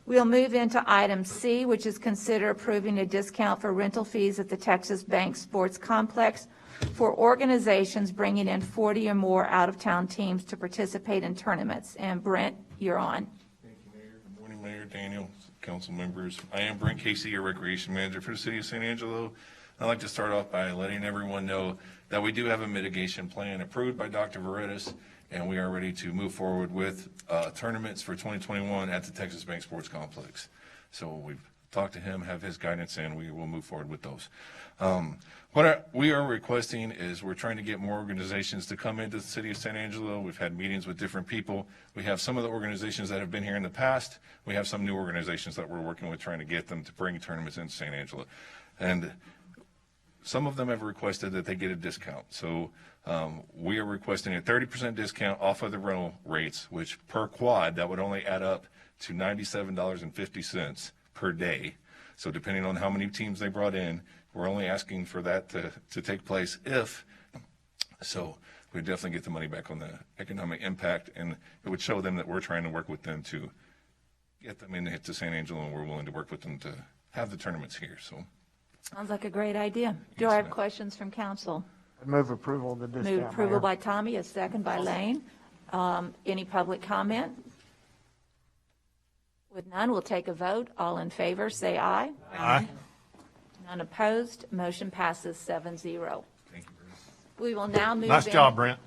We'll move into item C, which is consider approving a discount for rental fees at the Texas Bank Sports Complex for organizations bringing in 40 or more out-of-town teams to participate in tournaments. And Brent, you're on. Thank you, Mayor. Good morning, Mayor, Daniel, council members. I am Brent Casey, your recreation manager for the city of San Angelo. I'd like to start off by letting everyone know that we do have a mitigation plan approved by Dr. Veretis, and we are ready to move forward with tournaments for 2021 at the Texas Bank Sports Complex. So we've talked to him, have his guidance, and we will move forward with those. We are requesting is we're trying to get more organizations to come into the city of San Angelo. We've had meetings with different people. We have some of the organizations that have been here in the past. We have some new organizations that we're working with trying to get them to bring tournaments into San Angelo. And some of them have requested that they get a discount. So we are requesting a 30% discount off of the rental rates, which per quad, that would only add up to $97.50 per day. So depending on how many teams they brought in, we're only asking for that to take place if. So we definitely get the money back on the economic impact, and it would show them that we're trying to work with them to get them into San Angelo, and we're willing to work with them to have the tournaments here. So. Sounds like a great idea. Do I have questions from council? I'd move approval of the discount, Move approval Mayor. by Tommy, a second by Lane. Any public comment? With none, we'll take a vote. All in favor, say aye. Aye. None opposed, motion passes 7-0. Thank you, Bruce. We will now move Nice job, Brent.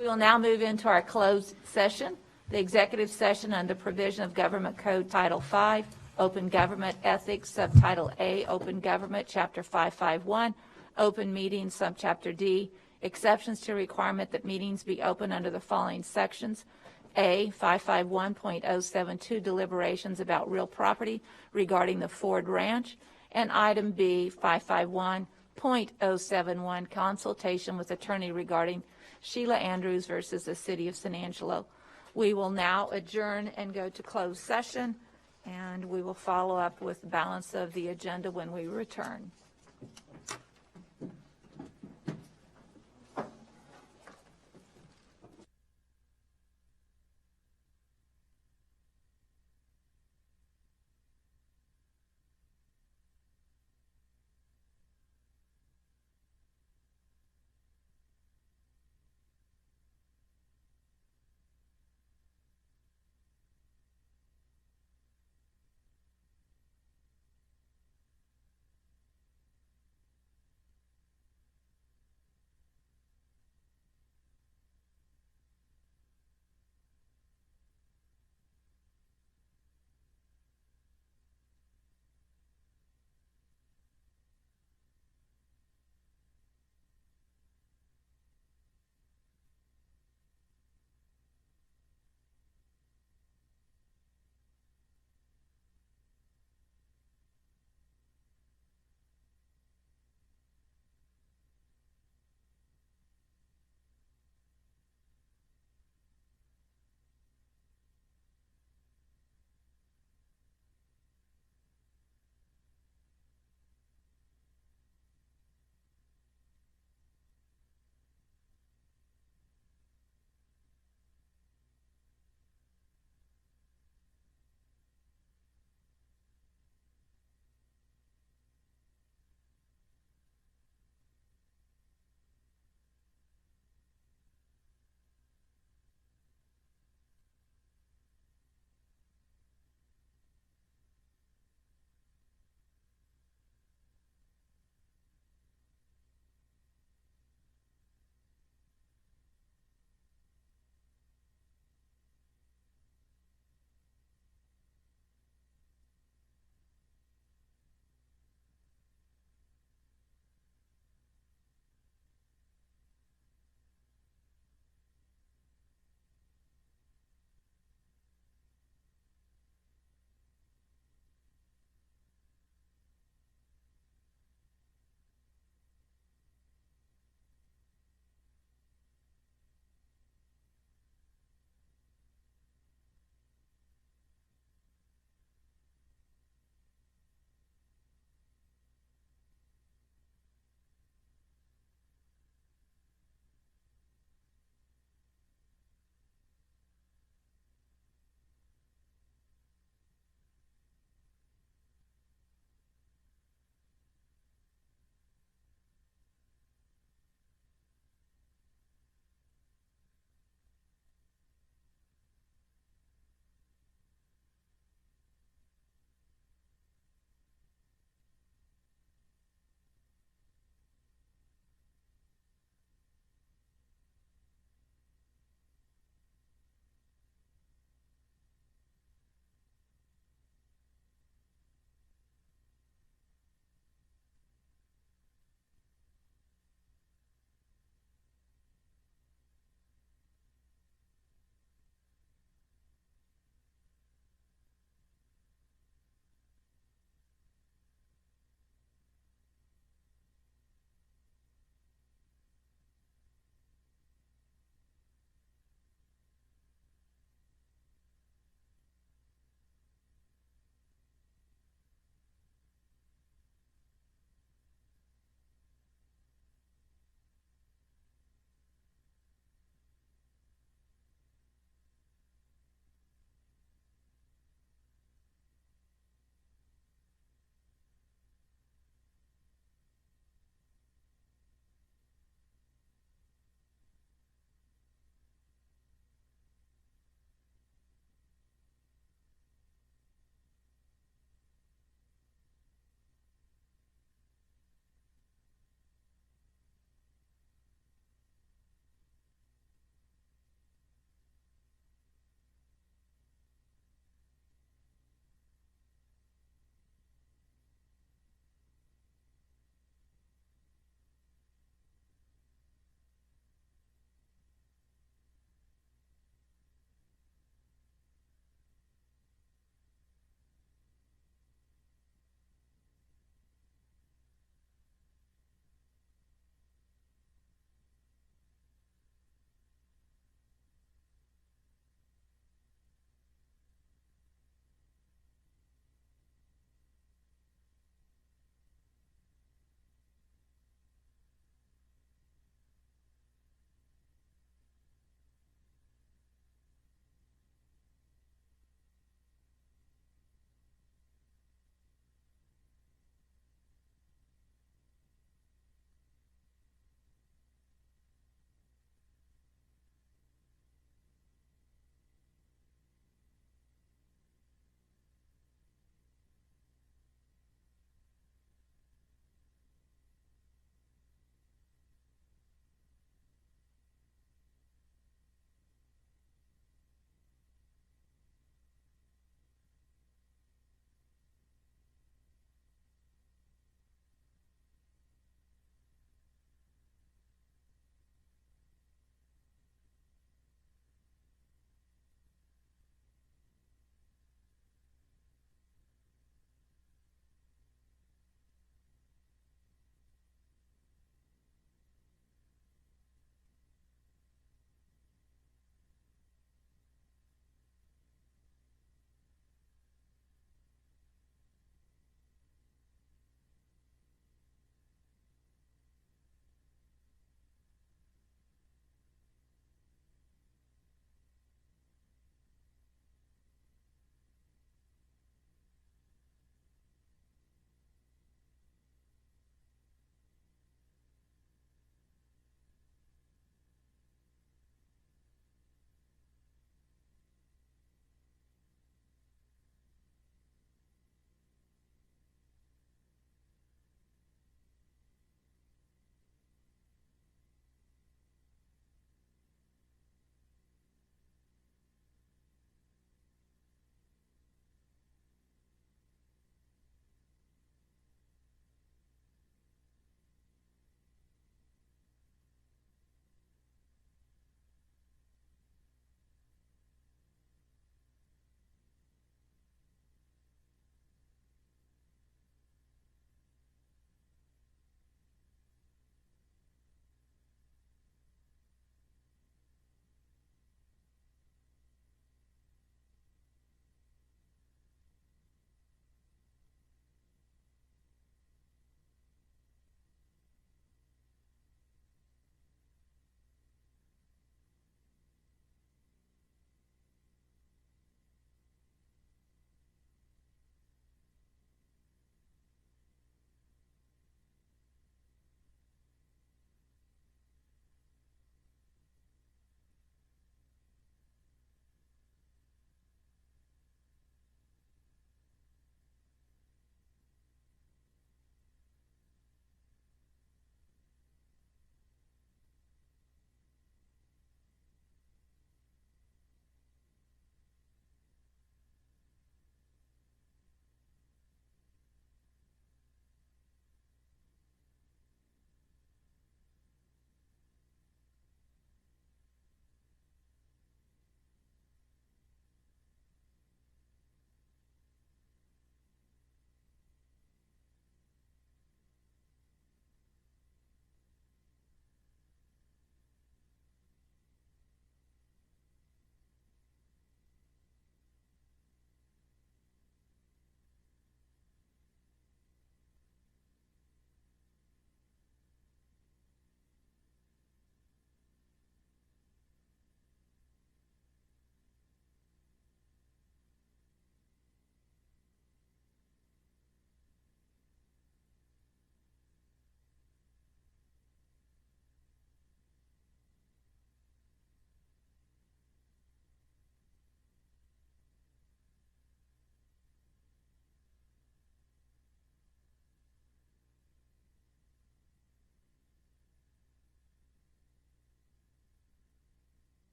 We will now move into our closed session, the executive session under provision of Government Code Title V, Open Government Ethics, Subtitle A, Open Government, Chapter 551, Open Meetings, Subchapter D, exceptions to requirement that meetings be open under the following sections. A, 551.072, deliberations about real property regarding the Ford Ranch, and item B, 551.071, consultation with attorney regarding Sheila Andrews versus the City of San Angelo. We will now adjourn and go to closed session, and we will follow up with the balance of the agenda when we return.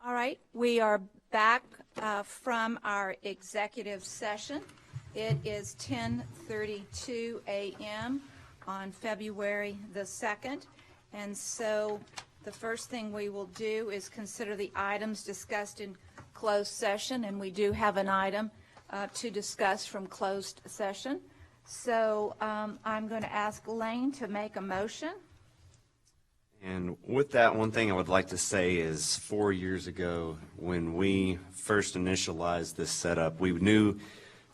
All right, we are back from our executive session. It is 10:32 a.m. on February the 2nd, and so the first thing we will do is consider the items discussed in closed session, and we do have an item to discuss from closed session. So I'm going to ask Lane to make a motion. And with that, one thing I would like to say is 4 years ago, when we first initialized this setup, we knew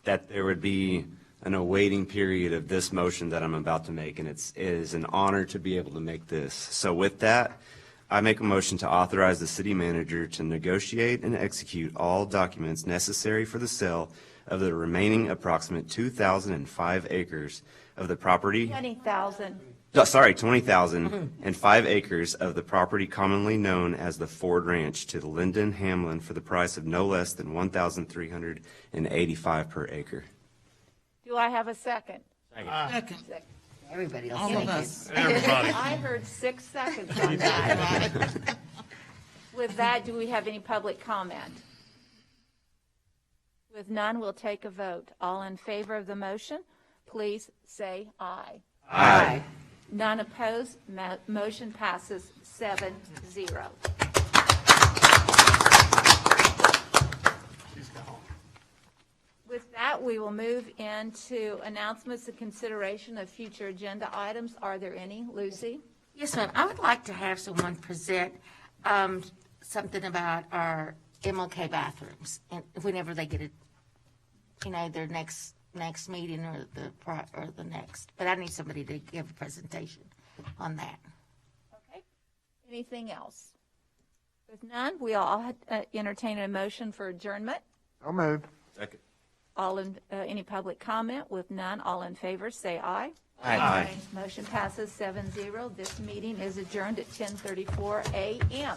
that there would be an awaiting period of this motion that I'm about to make, and it is an honor to be able to make this. So with that, I make a motion to authorize the city manager to negotiate and execute all documents necessary for the sale of the remaining approximate 2,005 acres of the property. 20,000. 20,005 acres of the property commonly known as the Ford Ranch to the Lyndon Hamlin for the price of no less than $1,385 per acre. Do I have a second? Second. Everybody else. All of us. I heard 6 seconds on that. With that, do we have any public comment? With none, we'll take a vote. All in favor of the motion, please say aye. Aye. None opposed, motion passes 7-0. With that, we will move into announcements and consideration of future agenda items. Are there any? Lucy? Yes, ma'am. I would like to have someone present something about our MLK bathrooms, and whenever they get it, their next meeting or the next. But I need somebody to give a presentation on that. Okay. Anything else? With none, we all entertain a motion for adjournment. So moved. Second. Any public comment? With none, all in favor, say aye. Aye. Motion passes 7-0. This meeting is adjourned at 10:34 a.m.